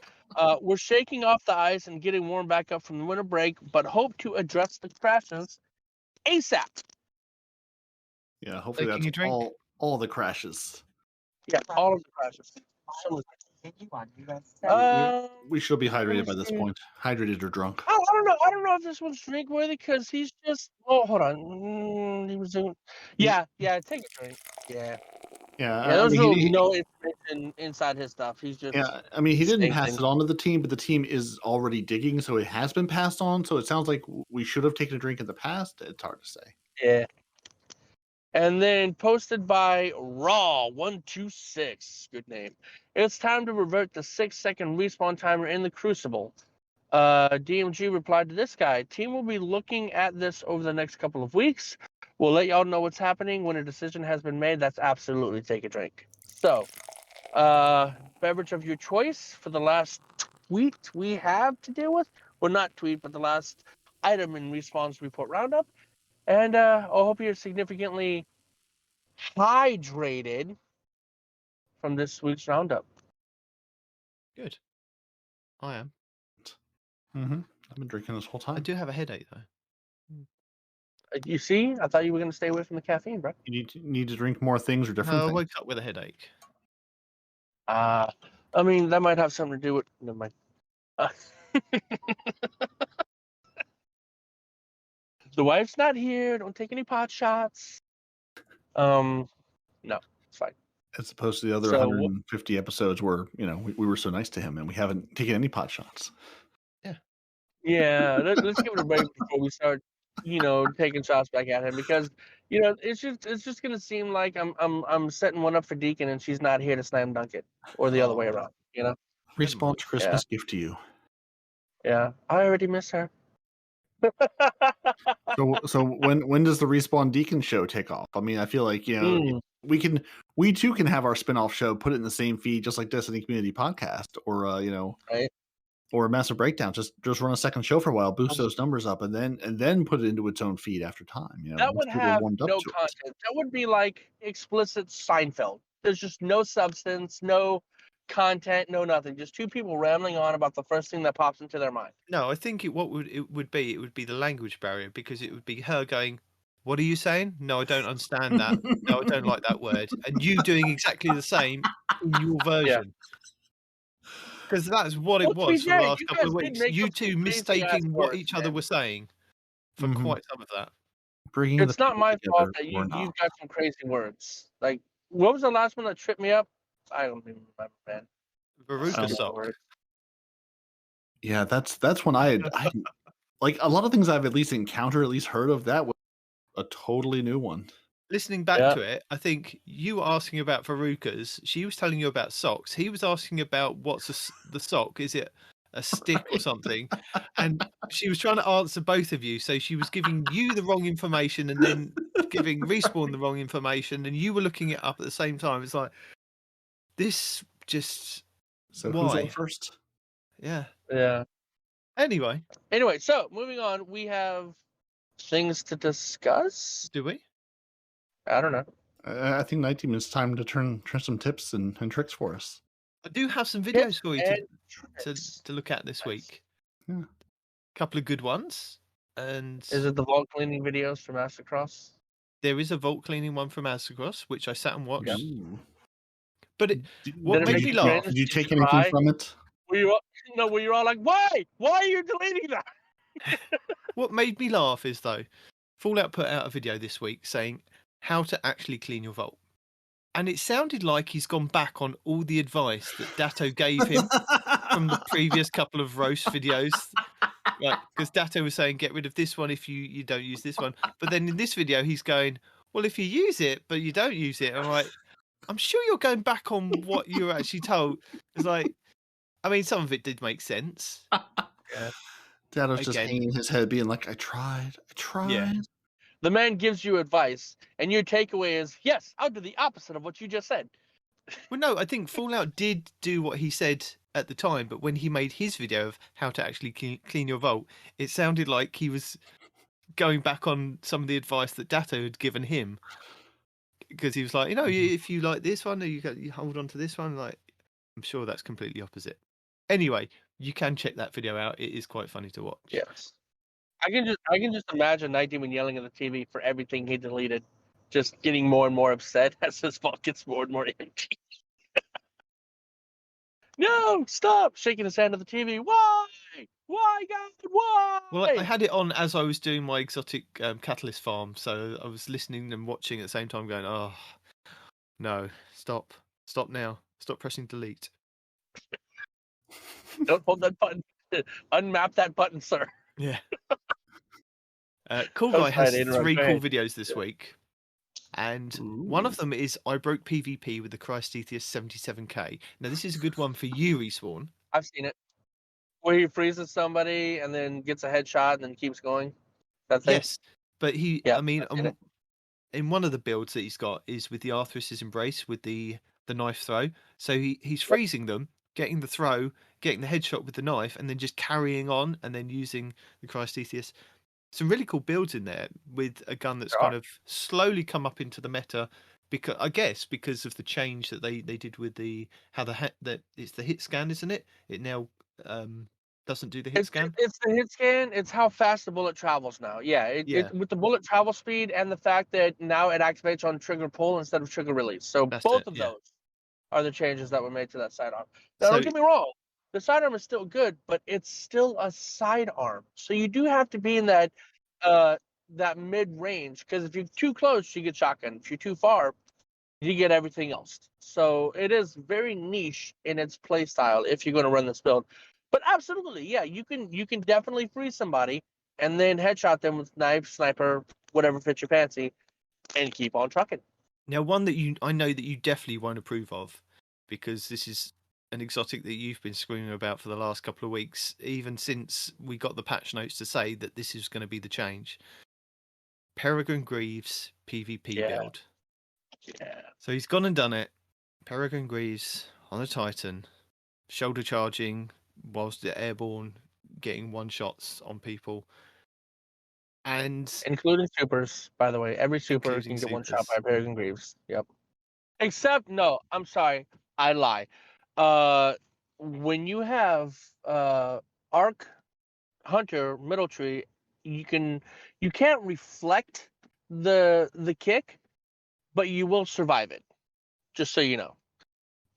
We're shaking off the ice and getting warm back up from the winter break, but hope to address the crashes ASAP. Yeah, hopefully that's all all the crashes. Yeah, all of the crashes. We should be hydrated by this point. Hydrated or drunk. I don't know. I don't know if this one's drink worthy because he's just. Oh, hold on. He was doing. Yeah. Take a drink. Yeah. There's no information inside his stuff. He's just. Yeah, I mean, he didn't pass it on to the team, but the team is already digging, so it has been passed on. So it sounds like we should have taken a drink in the past. It's hard to say. Yeah. And then posted by Raw126. Good name. It's time to revert the 6-second respawn timer in the Crucible. DMG replied to this guy. Team will be looking at this over the next couple of weeks. We'll let y'all know what's happening when a decision has been made. That's absolutely take a drink. So, beverage of your choice for the last tweet we have to deal with. Well, not tweet, but the last item in Respawn's report roundup. And I hope you're significantly hydrated from this week's roundup. Good. I am. I've been drinking this whole time. I do have a headache though. You see, I thought you were going to stay away from the caffeine, bro. You need to drink more things or different things. I woke up with a headache. I mean, that might have something to do with. Never mind. The wife's not here. Don't take any pot shots. No, it's fine. As opposed to the other 150 episodes where we were so nice to him and we haven't taken any pot shots. Yeah. Let's give it a break before we start, taking shots back at him because it's just gonna seem like I'm setting one up for Deacon and she's not here to slam dunk it or the other way around. Respawn's Christmas gift to you. Yeah, I already miss her. So when does the Respawn Deacon show take off? I mean, I feel like we too can have our spin-off show, put it in the same feed, just like Destiny Community Podcast, or Right. or Massive Breakdown. Just run a second show for a while, boost those numbers up, and then put it into its own feed after time. That once would people are have warmed up no to it. content. That would be like explicit Seinfeld. There's just no substance, no content, no nothing. Just two people rambling on about the first thing that pops into their mind. No, I think it would be the language barrier, because it would be her going, "What are you saying? No, I don't understand that. No, I don't like that word," and you doing exactly the same in your version. Because that's what it Well, to be was for the fair, last you couple guys of did weeks. make You up some two crazy-ass mistaking what words, each other man. were saying for Mhm. quite some of that. Bringing the It's not people my together fault that or you've not. got some crazy words. Like, what was the last one that tripped me up? I don't even remember, man. Veruca Stupid sock. word. Yeah, that's when I like a lot of things I've at least encountered, at least heard of. That was a totally new one. Listening back Yeah. to it, I think you were asking about Veruca's. She was telling you about socks. He was asking about what's the sock. Is it a stick or something? And she was trying to answer both of you. So she was giving you the wrong information and then giving Respawn the wrong information, and you were looking it up at the same time. It's like, this just So who's why? on first? Yeah. Yeah. Anyway, So moving on, we have things to discuss. do we? I don't know. I think Night Team, it's time to turn some tips and tricks for us. I do have some Tips videos for you and to tricks. look at this Nice. week. Yeah. Couple of good ones. And Is it the vault cleaning videos from Mastercross? there is a vault cleaning one from Aztecross, which I sat and watched. Ooh. But what Did it made make me you laugh? cringe? Did you Did take you anything cry? from it? Were you all like, why? Why are you deleting that? What made me laugh is, though, Fallout put out a video this week saying how to actually clean your vault. And it sounded like he's gone back on all the advice that Datto gave him from the previous couple of roast videos. Right, because Datto was saying, get rid of this one if you don't use this one. But then in this video, he's going, well, if you use it, but you don't use it. I'm like, I'm sure you're going back on what you were actually told. It's like, I mean, some of it did make sense. Dad was just Again. hanging his head, being like, I tried. Yeah. The man gives you advice, and your takeaway is, yes, I'll do the opposite of what you just said. Well, no, I think Fallout did do what he said at the time, but when he made his video of how to actually clean your vault, it sounded like he was going back on some of the advice that Datto had given him. Because he was like, if you like this one, you hold on to this one. Like, I'm sure that's completely opposite. Anyway, you can check that video out. It is quite funny to watch. Yes. I can just imagine Nitedemon yelling at the TV for everything he deleted, just getting more and more upset as his vault gets more and more empty. No, stop! Shaking his hand at the TV. Why? Why, God? Why? Well, I had it on as I was doing my exotic catalyst farm, so I was listening and watching at the same time, going, "Oh, no, stop now, stop pressing delete." Don't hold that button. Unmap that button, sir. Yeah. Cool I'm Guy has sorry to interrupt. 3 Go cool ahead. videos this week, and one of them is I broke PvP with the Christetius 77k. Now, this is a good one for you, Respawn. I've seen it. Where he freezes somebody and then gets a headshot and then keeps going. That's it. Yes, but Yeah, I mean, I've seen it. in one of the builds that he's got is with the Arthur's Embrace with the knife throw. So he's freezing them, getting the throw, getting the headshot with the knife, and then just carrying on and then using the Christetius. Some really cool builds in there with a gun that's kind of slowly come up into the meta, because I guess because of the change that they did with it's the hit scan, isn't it? It now doesn't do the hit scan. It's the hit scan. It's how fast the bullet travels now. Yeah, with the bullet travel speed and the fact that now it activates on trigger pull instead of trigger release. So both of those are the changes that were made to that sidearm. Now, don't get me wrong. The sidearm is still good, but it's still a sidearm. So you do have to be in that mid range, because if you're too close, you get shotgun. If you're too far, you get everything else. So it is very niche in its play style if you're going to run this build. But absolutely, yeah, you can definitely freeze somebody and then headshot them with knife, sniper, whatever fits your fancy, and keep on trucking. Now, one that I know that you definitely won't approve of, because this is an exotic that you've been screaming about for the last couple of weeks, even since we got the patch notes to say that this is going to be the change. Peregrine Greaves PvP build. Yeah. So he's gone and done it. Peregrine Greaves on a Titan, shoulder charging whilst they're airborne, getting one shots on people. And Including supers, by the way. Every super Including can get one shot supers. by Peregrine Greaves. Yep. Except, no, I'm sorry. I lie. When you have Arc, Hunter, Middle Tree, you can't reflect the kick, but you will survive it. Just so you know.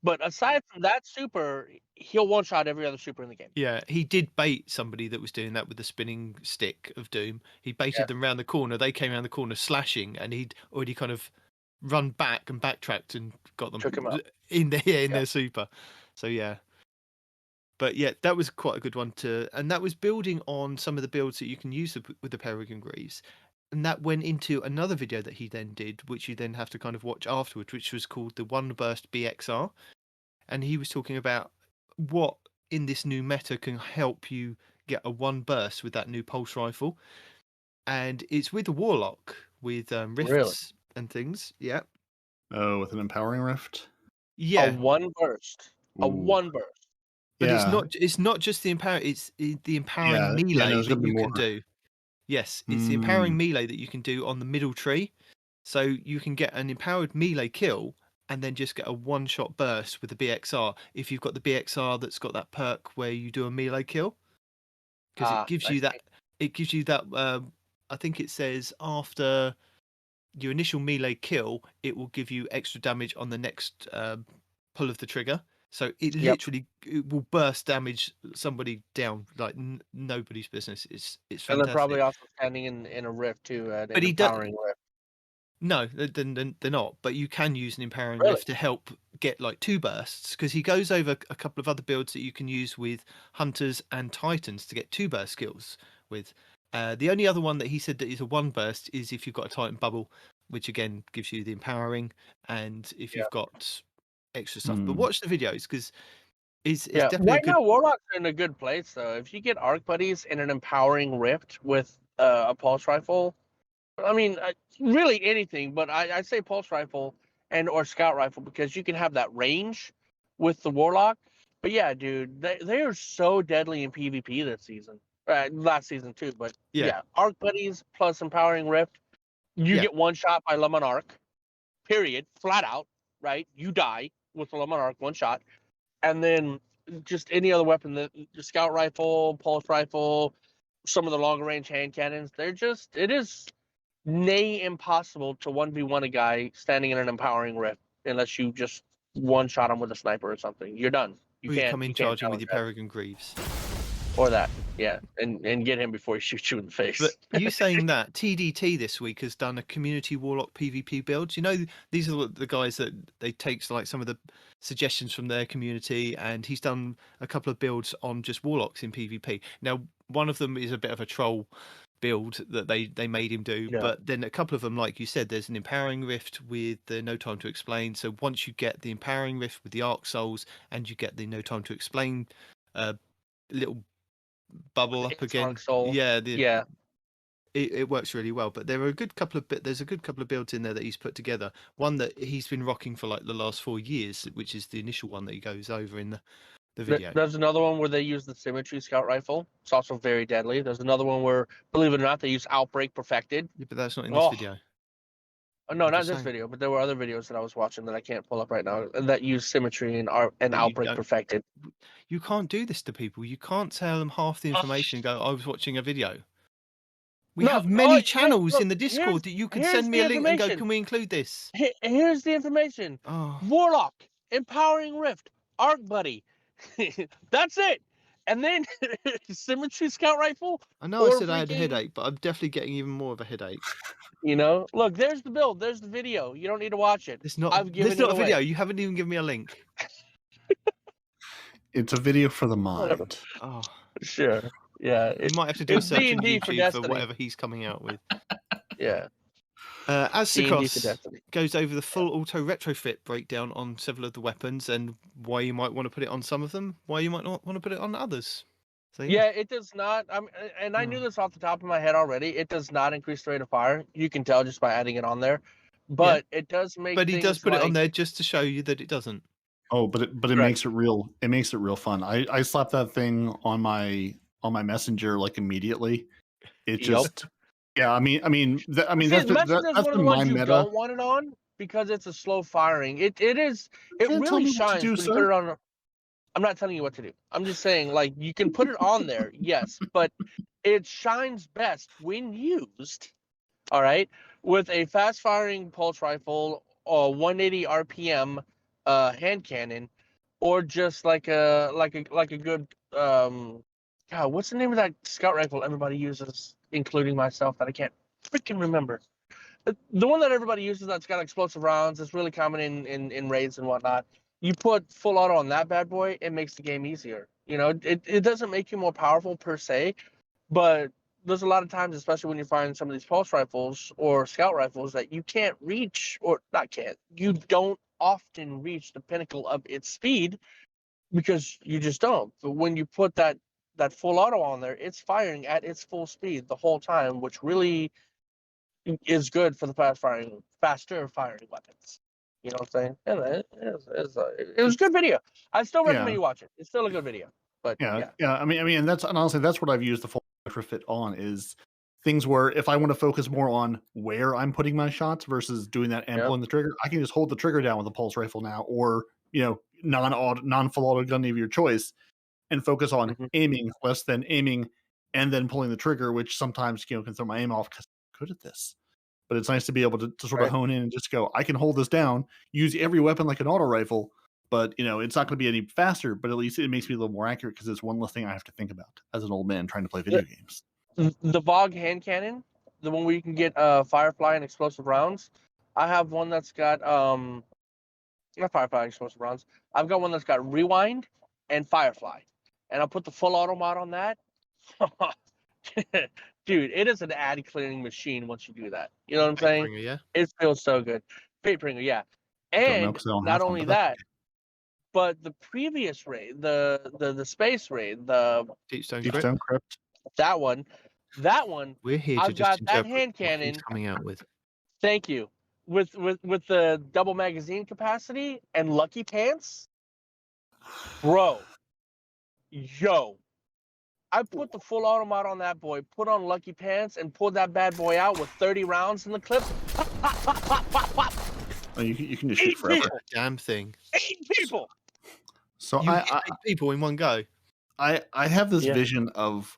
But aside from that super, he'll one shot every other super in the game. yeah, he did bait somebody that was doing that with the spinning stick of doom. He baited them round the corner. They came around the corner slashing, and he'd already kind of run back and backtracked and got them Took him out. in their super. So yeah. But yeah, that was quite a good one and that was building on some of the builds that you can use with the Peregrine Greaves. And that went into another video that he then did, which you then have to kind of watch afterwards, which was called the One Burst BXR. And he was talking about what in this new meta can help you get a one burst with that new pulse rifle. And it's with the Warlock, with rifts and things. Yeah. Oh, with an empowering rift. Yeah. A one burst. A Ooh. one burst. But Yeah. it's not just the empowering, it's the empowering melee there's that gonna be you can more. do. Yes, it's the empowering melee that you can do on the middle tree. So you can get an empowered melee kill and then just get a one-shot burst with the BXR if you've got the BXR that's got that perk where you do a melee kill. Because it gives you that I think it says after your initial melee kill, it will give you extra damage on the next pull of the trigger. So it literally it will burst damage somebody down like nobody's business. It's fantastic. And they're probably also standing in a rift too, an But empowering rift. No, they're not. But you can use an empowering Really? rift to help get like two bursts because he goes over a couple of other builds that you can use with hunters and titans to get two burst skills with. The only other one that he said that is a one burst is if you've got a titan bubble, which again gives you the empowering, and if you've got extra stuff. But watch the videos because it's definitely right now Warlocks are in a good place though. If you get Arc Buddies in an empowering rift with a pulse rifle, I mean really anything, but I say pulse rifle and or scout rifle because you can have that range with the Warlock. But yeah, dude, they are so deadly in PvP this season. Last season too, but yeah, Arc Buddies plus empowering rift, you get one shot by Lemon Arc. Period. Flat out, right? You die with the Lemon Arc, one shot. And then just any other weapon, the scout rifle, pulse rifle, some of the longer range hand cannons, it is nay impossible to 1v1 a guy standing in an empowering rift unless you just one shot him with a sniper or something. You're done. You come in charging with your Peregrine Greaves. Or that, yeah, and get him before he shoots you in the face. But you saying that, TDT this week has done a community Warlock PvP build. You know, these are the guys that they take like some of the suggestions from their community, and he's done a couple of builds on just Warlocks in PvP. Now, one of them is a bit of a troll build that they made him do, but then a couple of them, like you said, there's an empowering rift with the No Time to Explain. So once you get the empowering rift with the Arc Souls and you get the No Time to Explain little bubble up again, it works really well. But there are there's a good couple of builds in there that he's put together. One that he's been rocking for like the last 4 years, which is the initial one that he goes over in the video. There's another one where they use the Symmetry Scout Rifle. It's also very deadly. There's another one where, believe it or not, they use Outbreak Perfected. Yeah, but that's not in this video. No, not this video, but there were other videos that I was watching that I can't pull up right now that use Symmetry and Outbreak Perfected. You can't do this to people. You can't tell them half the information and go, I was watching a video. We have many channels in the Discord that you can send me a link and go, can we include this? Here's the information. Warlock, Empowering Rift, Arc Buddy. That's it. And then Symmetry Scout Rifle. I know I said I had a headache, but I'm definitely getting even more of a headache. You know, look, there's the build. There's the video. You don't need to watch it. It's not a video. You haven't even given me a link. It's a video for the mind. Oh, sure. Yeah. You might have to do a search on YouTube for whatever he's coming out with. Yeah. As Sikos goes over the full auto retrofit breakdown on several of the weapons and why you might want to put it on some of them, why you might not want to put it on others. So, yeah, it does not. I knew this off the top of my head already. It does not increase the rate of fire. You can tell just by adding it on there. but it does make. But he does things put it on like- there just to show you that it doesn't. Oh, but it Correct. makes it real. It makes it real fun. I slapped that thing on my messenger like immediately. It Yep. just yeah. I mean See, that's the Messenger is that's one of been the my ones you meta. don't want it on because it's a slow firing. It is. It Can't tell really me what to shines do, when you put sir. it on. I'm not telling you what to do. I'm just saying, like, you can put it on there, yes, but it shines best when used, all right, with a fast-firing pulse rifle or 180 RPM hand cannon, or just like a good God, what's the name of that scout rifle everybody uses, including myself, that I can't freaking remember. The one that everybody uses that's got explosive rounds. It's really common in raids and whatnot. You put full auto on that bad boy, it makes the game easier. You know, it doesn't make you more powerful per se, but there's a lot of times, especially when you find some of these pulse rifles or scout rifles, that you can't reach, or not can't, you don't often reach the pinnacle of its speed because you just don't. But when you put that full auto on there, it's firing at its full speed the whole time, which really is good for the faster firing weapons. You know what I'm saying? And it was a good video. I still recommend you watch it. It's still a good video. But yeah. I mean, and honestly, that's what I've used the full retrofit on, is things where if I want to focus more on where I'm putting my shots versus doing that and pulling the trigger, I can just hold the trigger down with a pulse rifle now, or non full auto gun of your choice, and focus on aiming less than aiming and then pulling the trigger, which sometimes can throw my aim off because I'm good at this. But it's nice to be able to sort of hone in and just go, I can hold this down, use every weapon like an auto rifle, but it's not going to be any faster, but at least it makes me a little more accurate because it's one less thing I have to think about as an old man trying to play video games. The VOG hand cannon, the one where you can get Firefly and explosive rounds. I have one that's got not Firefly and explosive rounds. I've got one that's got Rewind and Firefly, and I'll put the full auto mod on that. Dude, it is an ad clearing machine once you do that. You know what I'm saying? Bringer, yeah. It feels so good. Fate Bringer, yeah. And not only that, but the previous raid, the space raid, the Deep Stone Crypt. That one. We're here to I've got that hand cannon coming out with. Thank you. With the double magazine capacity and Lucky Pants, bro. Yo. I put the full auto mod on that boy, put on Lucky Pants, and pulled that bad boy out with 30 rounds in the clip. Oh, you can just shoot forever. Damn thing. 8 people. So you I hit 8 people in one go. I have this vision of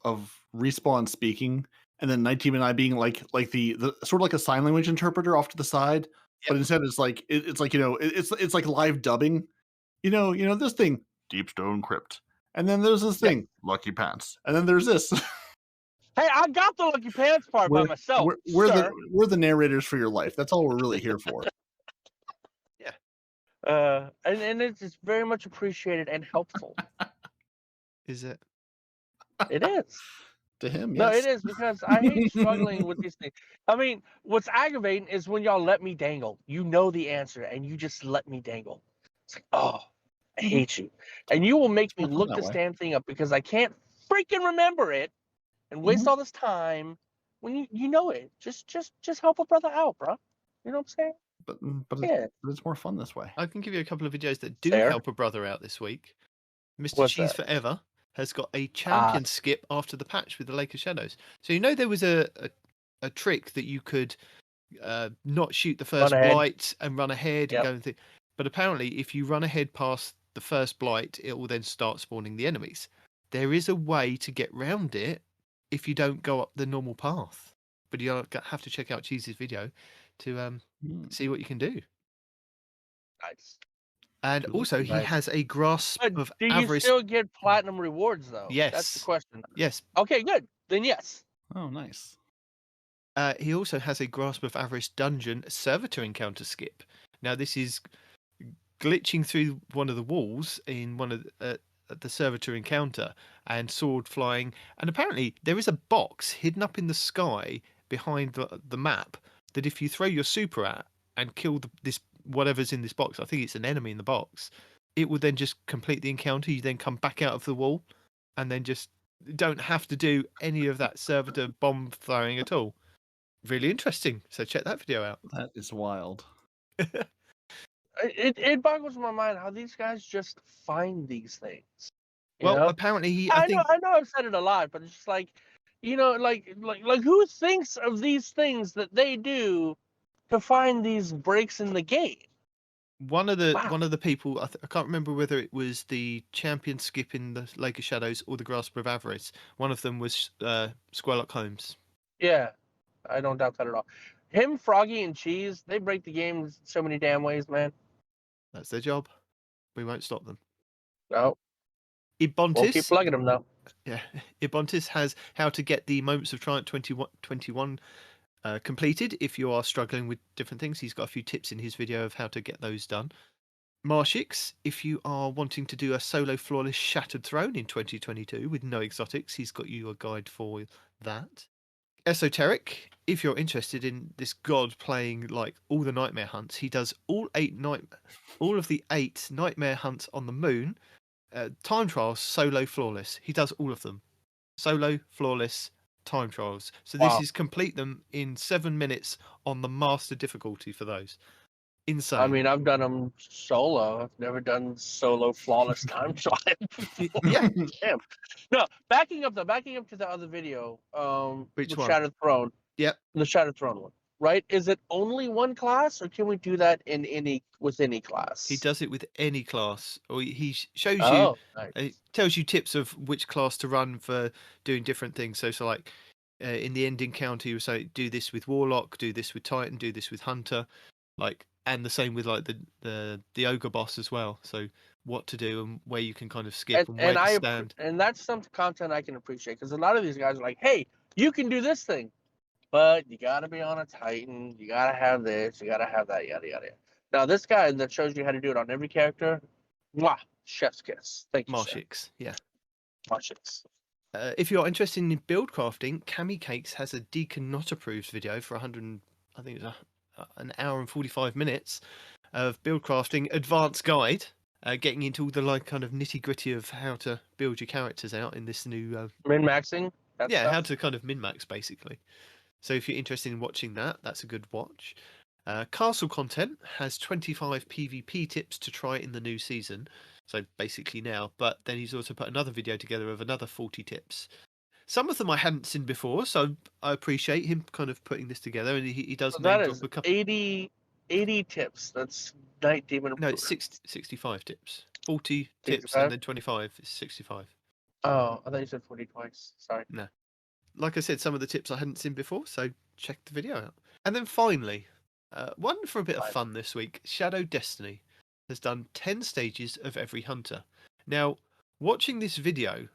Respawn speaking, and then Night Team and I being like the sort of like a sign language interpreter off to the side, but instead it's like it's like it's like live dubbing. This thing, Deep Stone Crypt. And then there's this thing, Lucky Pants. And then there's this. Hey, I got the Lucky Pants part by myself. We're the narrators for your life. That's all we're really here for. Yeah. And it's very much appreciated and helpful. Is it? It is. To him, yes. No, it is, because I hate struggling with these things. I mean, what's aggravating is when y'all let me dangle. You know the answer, and you just let me dangle. It's like, oh, I hate you. And you will make me look this damn thing up because I can't freaking remember it and waste all this time when you know it. Just help a brother out, bro. You know what I'm saying? But it's more fun this way. I can give you a couple of videos that do help a brother out this week. Mr. Cheese Forever has got a champion skip after the patch with the Lake of Shadows. So there was a trick that you could not shoot the first blight and run ahead and go and think. But apparently, if you run ahead past the first blight, it will then start spawning the enemies. There is a way to get round it if you don't go up the normal path. But you have to check out Cheese's video to see what you can do. Nice. And also, he has a grasp of do you still get platinum rewards, though? Yes. That's the question. Yes. Okay, good. Then yes. Oh, nice. He also has a grasp of avarice dungeon servitor encounter skip. Now, this is glitching through one of the walls in one of the servitor encounter and sword flying. And apparently, there is a box hidden up in the sky behind the map that if you throw your super at and kill this whatever's in this box, I think it's an enemy in the box, it will then just complete the encounter. You then come back out of the wall and then just don't have to do any of that servitor bomb throwing at all. really interesting. So check that video out. That is wild. It boggles my mind how these guys just find these things. You Well, know? apparently, I think know I've said it a lot, but it's just like, like who thinks of these things that they do to find these breaks in the game? one of the Wow. people, I can't remember whether it was the champion skip in the Lake of Shadows or the Grasp of Avarice. One of them was Squirlock Holmes. Yeah, I don't doubt that at all. Him, Froggy, and Cheese, they break the game so many damn ways, man. That's their job. We won't stop them. No, we'll keep Ibontis, plugging them though. yeah, Ibontis has how to get the Moments of Triumph 21 completed. If you are struggling with different things, he's got a few tips in his video of how to get those done. Marshix, if you are wanting to do a solo flawless Shattered Throne in 2022 with no exotics, he's got you a guide for that. Esoteric, if you're interested in this god playing like all the nightmare hunts, he does all of the 8 nightmare hunts on the moon. Time trials, solo flawless. He does all of them. Solo flawless time trials. So this Wow. is complete them in 7 minutes on the master difficulty for those. Insane. I mean, I've done them solo. I've never done solo flawless time trial. Yeah. Damn. No, backing up to the other video. Which the one? Shattered Throne. Yep. The Shattered Throne one. Right? Is it only one class, or can we do that with any class? He does it with any class, or he shows you. Oh, nice. It tells you tips of which class to run for doing different things. So like in the end encounter, you say do this with Warlock, do this with Titan, do this with Hunter, like, and the same with like the ogre boss as well. So what to do and where you can kind of skip and where to stand. And that's some content I can appreciate, because a lot of these guys are like, hey, you can do this thing, but you got to be on a Titan, you got to have this, you got to have that, yada yada. Now this guy that shows you how to do it on every character, mwah, chef's kiss. Thank you, Marshix, yeah. Marshix. If you're interested in build crafting, Cami Cakes has a Deacon Not Approved video for 100, I think it's an hour and 45 minutes of build crafting advanced guide, getting into all the like kind of nitty gritty of how to build your characters out in this new Min-maxing? how to kind of min-max basically. So if you're interested in watching that, that's a good watch. Castle Content has 25 PvP tips to try in the new season. So basically now, but then he's also put another video together of another 40 tips. Some of them I hadn't seen before, so I appreciate him kind of putting this together, and he does So name that drop is a couple. 80 tips. That's Nitedemon. No, it's 65 tips. 40 tips 65? and then 25 is 65. Oh, I thought you said 40 twice. Sorry. No. Like I said, some of the tips I hadn't seen before, so check the video out. And then finally, one for a bit of fun this week, Shadow Destiny has done 10 stages of every hunter. Now, watching this video,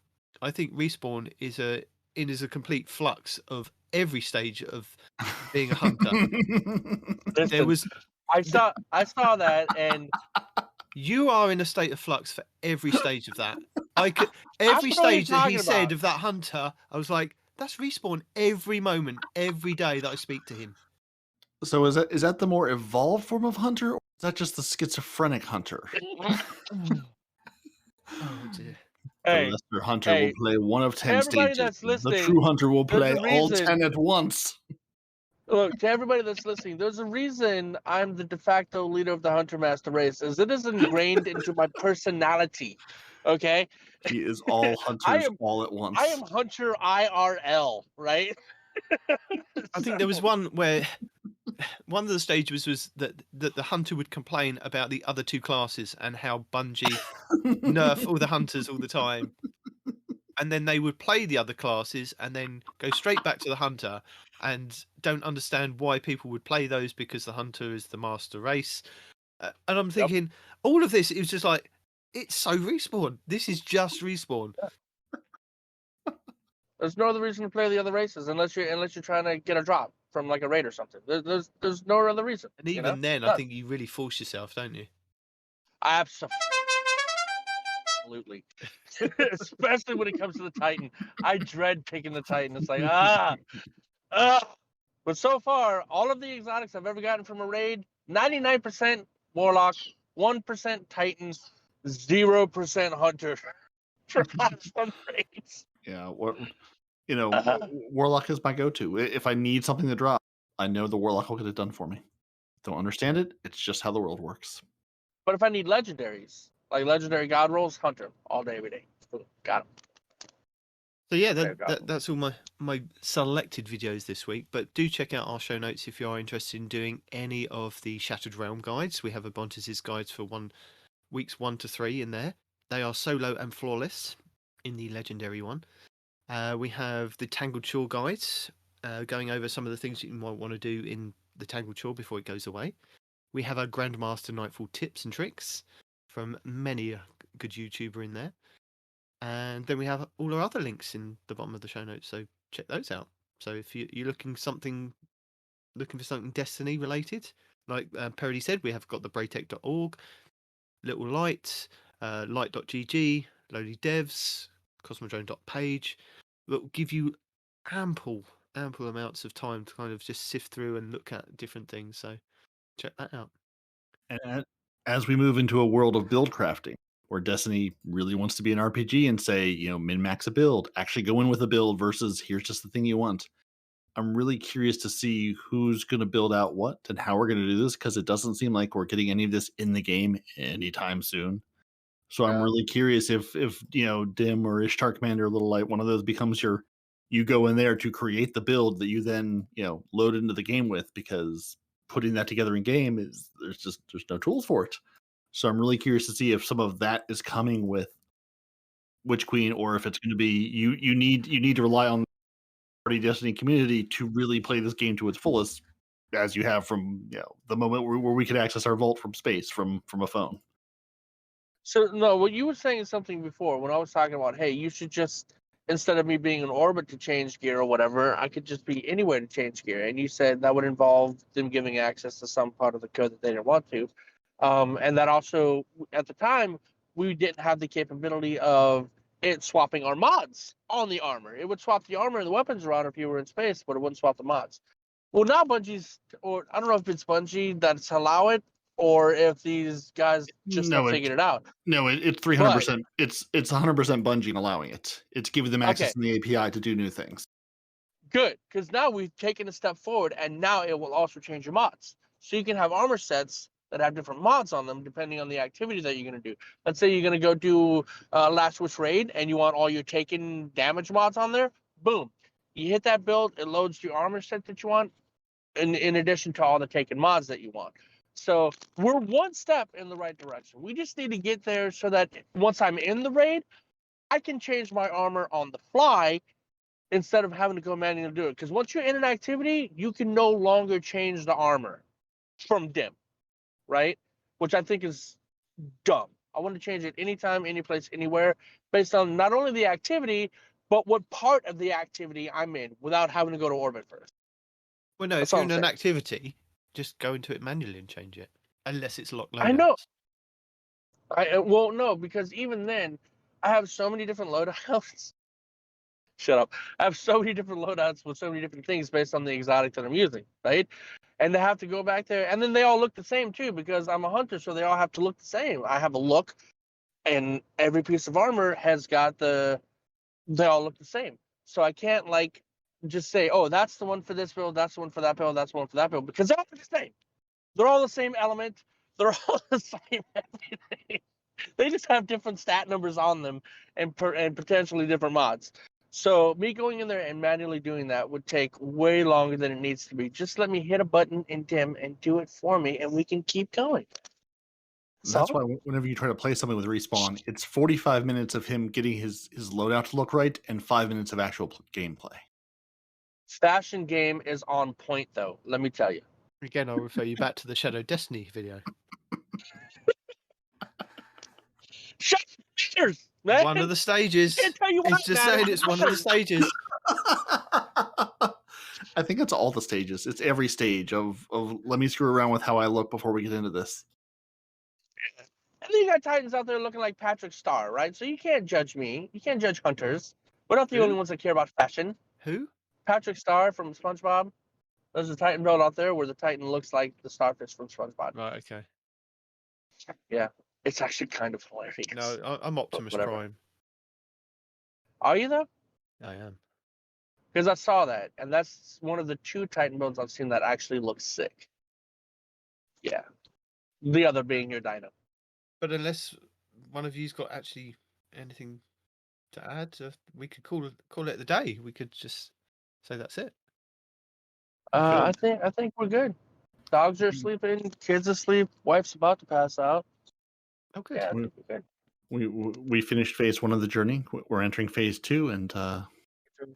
I think Respawn is a complete flux of every stage of being a hunter. There was I saw that, and you are in a state of flux for every stage of that. Every That's what stage you're that he talking said about. of that hunter, I was like, that's Respawn every moment, every day that I speak to him. So is that the more evolved form of hunter, or is that just the schizophrenic hunter? Oh dear. Hey, the lesser hunter will play one of 10 everybody stages. that's The listening, true hunter will there's play a all reason. 10 at once. look, to everybody that's listening, there's a reason I'm the de facto leader of the Hunter Master race, as it is ingrained into my personality. Okay? He is all hunters all at once. I am Hunter IRL, right? I think there was one where one of the stages was that the hunter would complain about the other two classes and how Bungie nerf all the hunters all the time. And then they would play the other classes and then go straight back to the hunter and don't understand why people would play those because the hunter is the master race. And I'm thinking, all of this, it was just like, it's so Respawn. This is just Respawn. There's no other reason to play the other races unless you're trying to get a drop from like a raid or something. There's no other reason. And even then, I think you really force yourself, don't you? Absolutely. Especially when it comes to the Titan. I dread picking the Titan. It's like, But so far, all of the exotics I've ever gotten from a raid, 99% Warlock, 1% Titan, 0% Hunter. From raids. Yeah, Warlock is my go-to. If I need something to drop, I know the Warlock will get it done for me. Don't understand it. It's just how the world works. But if I need legendaries, like legendary god rolls, Hunter all day, every day. Boom, got him. So yeah, There you go. that's all my selected videos this week. But do check out our show notes if you are interested in doing any of the Shattered Realm guides. We have Abontis' guides for weeks 1 to 3 in there. They are solo and flawless in the legendary one. We have the Tangled Shore guides, going over some of the things that you might want to do in the Tangled Shore before it goes away. We have our Grandmaster Nightfall tips and tricks from many a good YouTuber in there. And then we have all our other links in the bottom of the show notes, so check those out. So if you're looking for something Destiny related, like Peroty said, we have got the braytech.org, Little Light, light.gg, Lowly Devs, cosmodrone.page, that will give you ample amounts of time to kind of just sift through and look at different things. So check that out. And as we move into a world of build crafting, where Destiny really wants to be an RPG and say, min-max a build, actually go in with a build versus here's just the thing you want. I'm really curious to see who's going to build out what and how we're going to do this, because it doesn't seem like we're getting any of this in the game anytime soon. So I'm really curious if Dim or Ishtar Commander, Little Light, one of those becomes you go in there to create the build that you then load into the game with, because putting that together in game there's no tools for it. So I'm really curious to see if some of that is coming with Witch Queen, or if it's going to be you need to rely on the Destiny community to really play this game to its fullest, as you have from the moment where we could access our vault from space from a phone. So no, what you were saying something before when I was talking about, hey, you should just, instead of me being in orbit to change gear or whatever, I could just be anywhere to change gear. And you said that would involve them giving access to some part of the code that they didn't want to. And that also, at the time, we didn't have the capability of it swapping our mods on the armor. It would swap the armor and the weapons around if you were in space, but it wouldn't swap the mods. Well, now Bungie's, or I don't know if it's Bungie that's allow it, or if these guys just have figured it out. No, it's 300%. It's 100% Bungie allowing it. It's giving them access in the API to do new things. Good, because now we've taken a step forward, and now it will also change your mods. So you can have armor sets that have different mods on them depending on the activity that you're going to do. Let's say you're going to go do Last Wish Raid, and you want all your taken damage mods on there. Boom. You hit that build, it loads your armor set that you want, in addition to all the taken mods that you want. So we're one step in the right direction. We just need to get there so that once I'm in the raid, I can change my armor on the fly instead of having to go manually do it. Because once you're in an activity, you can no longer change the armor from dim, right? Which I think is dumb. I want to change it anytime, any place, anywhere, based on not only the activity, but what part of the activity I'm in without having to go to orbit first. Well, no, if you're in an activity, just go into it manually and change it, unless it's locked loadouts. I know. Well, no, because even then, I have so many different loadouts. Shut up. I have so many different loadouts with so many different things based on the exotic that I'm using, right? And they have to go back there, and then they all look the same too, because I'm a hunter, so they all have to look the same. I have a look, and every piece of armor has got they all look the same. So I can't just say, oh, that's the one for this build, that's the one for that build, that's the one for that build, because they're all the same. They're all the same element. They're all the same everything. They just have different stat numbers on them and potentially different mods. So me going in there and manually doing that would take way longer than it needs to be. Just let me hit a button in dim and do it for me, and we can keep going. That's why whenever you try to play something with Respawn, it's 45 minutes of him getting his loadout to look right and 5 minutes of actual gameplay. Fashion game is on point, though. Let me tell you. Again, I'll refer you back to the Shadow Destiny video. Shut your ears, man. One of the stages. I can't tell you He's just saying it's one of the stages. I think it's all the stages. It's every stage of let me screw around with how I look before we get into this. And then you got Titans out there looking like Patrick Star, right? So you can't judge me. You can't judge hunters. We're not the only ones that care about fashion. Who? Patrick Star from SpongeBob. There's a Titan build out there where the Titan looks like the starfish from SpongeBob. Right, okay. Yeah, it's actually kind of hilarious. No, I'm Optimus Prime. Are you though? I am. Because I saw that, and that's one of the 2 Titan builds I've seen that actually looks sick. Yeah. The other being your Dino. But unless one of you's got actually anything to add, we could call it the day. We could just say that's it. I think we're good. Dogs are sleeping, kids asleep, wife's about to pass out. Oh, good. Yeah, I think we're good. We finished phase 1 of the journey. We're entering phase 2, and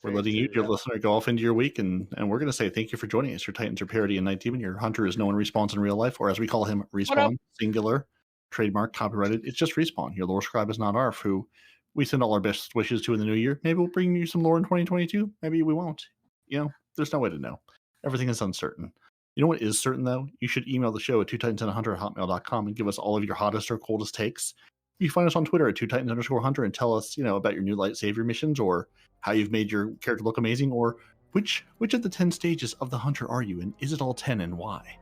we're letting you, dear listener, go off into your week, and we're going to say thank you for joining us. Your Titans are Peroty and Nitedemon. Your hunter is no one Respawns in real life, or as we call him, Respawn, singular, trademark, copyrighted. It's just Respawn. Your lore scribe is not Arf, who we send all our best wishes to in the new year. Maybe we'll bring you some lore in 2022. Maybe we won't. There's no way to know. Everything is uncertain. You know what is certain, though? You should email the show at twotitansandahunter@hotmail.com and give us all of your hottest or coldest takes. You can find us on Twitter at twotitans_hunter and tell us, about your new lightsaber missions, or how you've made your character look amazing, or which of the 10 stages of the hunter are you, and is it all 10 and why?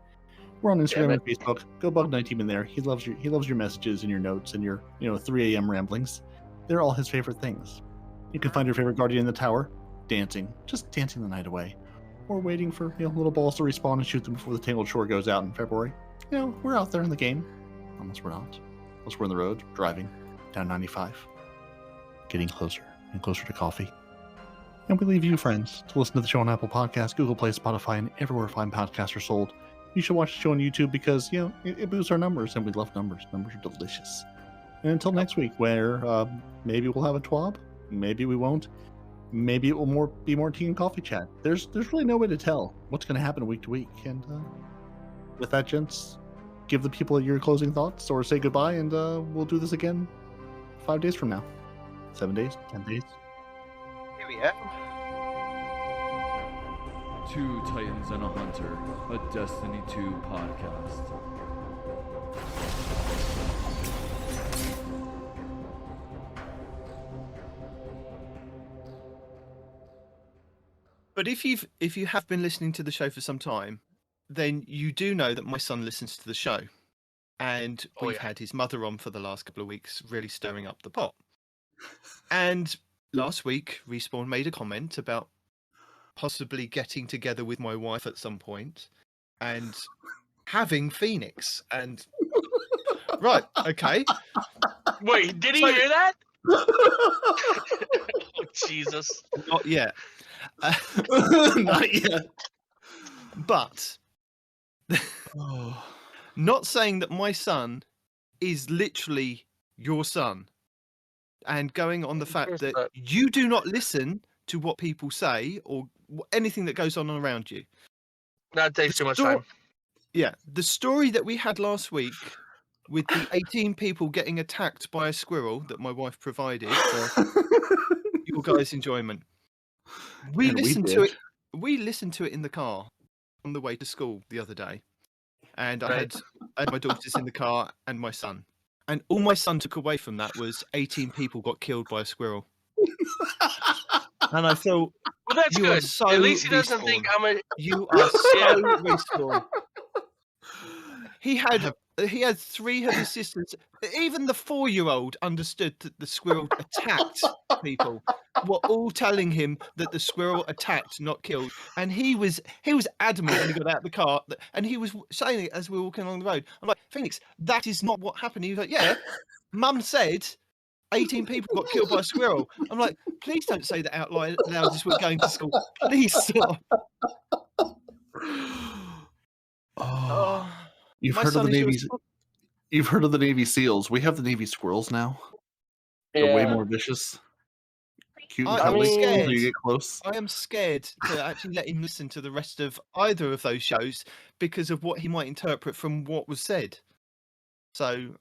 We're on Instagram and Facebook. Go bug Nitedemon there. He loves your messages and your notes and your 3 a.m. ramblings. They're all his favorite things. You can find your favorite guardian in the tower, just dancing the night away, or waiting for little balls to respawn and shoot them before the Tangled Shore goes out in February. We're out there in the game, unless we're not. Unless we're on the road, driving down 95, getting closer and closer to coffee. And we leave you, friends, to listen to the show on Apple Podcasts, Google Play, Spotify, and everywhere fine podcasts are sold. You should watch the show on YouTube because, it boosts our numbers, and we love numbers. Numbers are delicious. And until next week, where maybe we'll have a TWAB, maybe we won't. Maybe it will be more tea and coffee chat. There's really no way to tell what's going to happen week to week. And with that, gents, give the people your closing thoughts or say goodbye, and we'll do this again 5 days from now. 7 days, 10 days. Here we are. 2 Titans and a Hunter, a Destiny 2 podcast. But if you have been listening to the show for some time, then you do know that my son listens to the show, and we've had his mother on for the last couple of weeks, really stirring up the pot. And last week, Respawn made a comment about possibly getting together with my wife at some point and having Phoenix. And right, okay. Wait, did he hear that? Oh, Jesus. Not yet. Not yet. But not saying that my son is literally your son, and going on the fact that you do not listen to what people say or anything that goes on around you. That takes too much time. Yeah, the story that we had last week with the 18 people getting attacked by a squirrel that my wife provided for your guys' enjoyment. We listened to it in the car on the way to school the other day, and I had my daughters in the car and my son, and all my son took away from that was 18 people got killed by a squirrel. And I thought, well, that's you good. Are so At least he doesn't think I'm a. You are so Respawn. He had 3 of his sisters. Even the 4-year-old understood that the squirrel attacked people. Were all telling him that the squirrel attacked, not killed. And he was adamant when he got out of the car, and he was saying it as we were walking along the road. I'm like, Phoenix, that is not what happened. He was like, yeah, Mum said 18 people got killed by a squirrel. I'm like, please don't say that out loud as we're going to school. Please stop. You've heard of the Navy's. You've heard of the Navy SEALs. We have the Navy squirrels now. They're way more vicious. Cute and cuddly until you get close. I am scared to actually let him listen to the rest of either of those shows because of what he might interpret from what was said. So,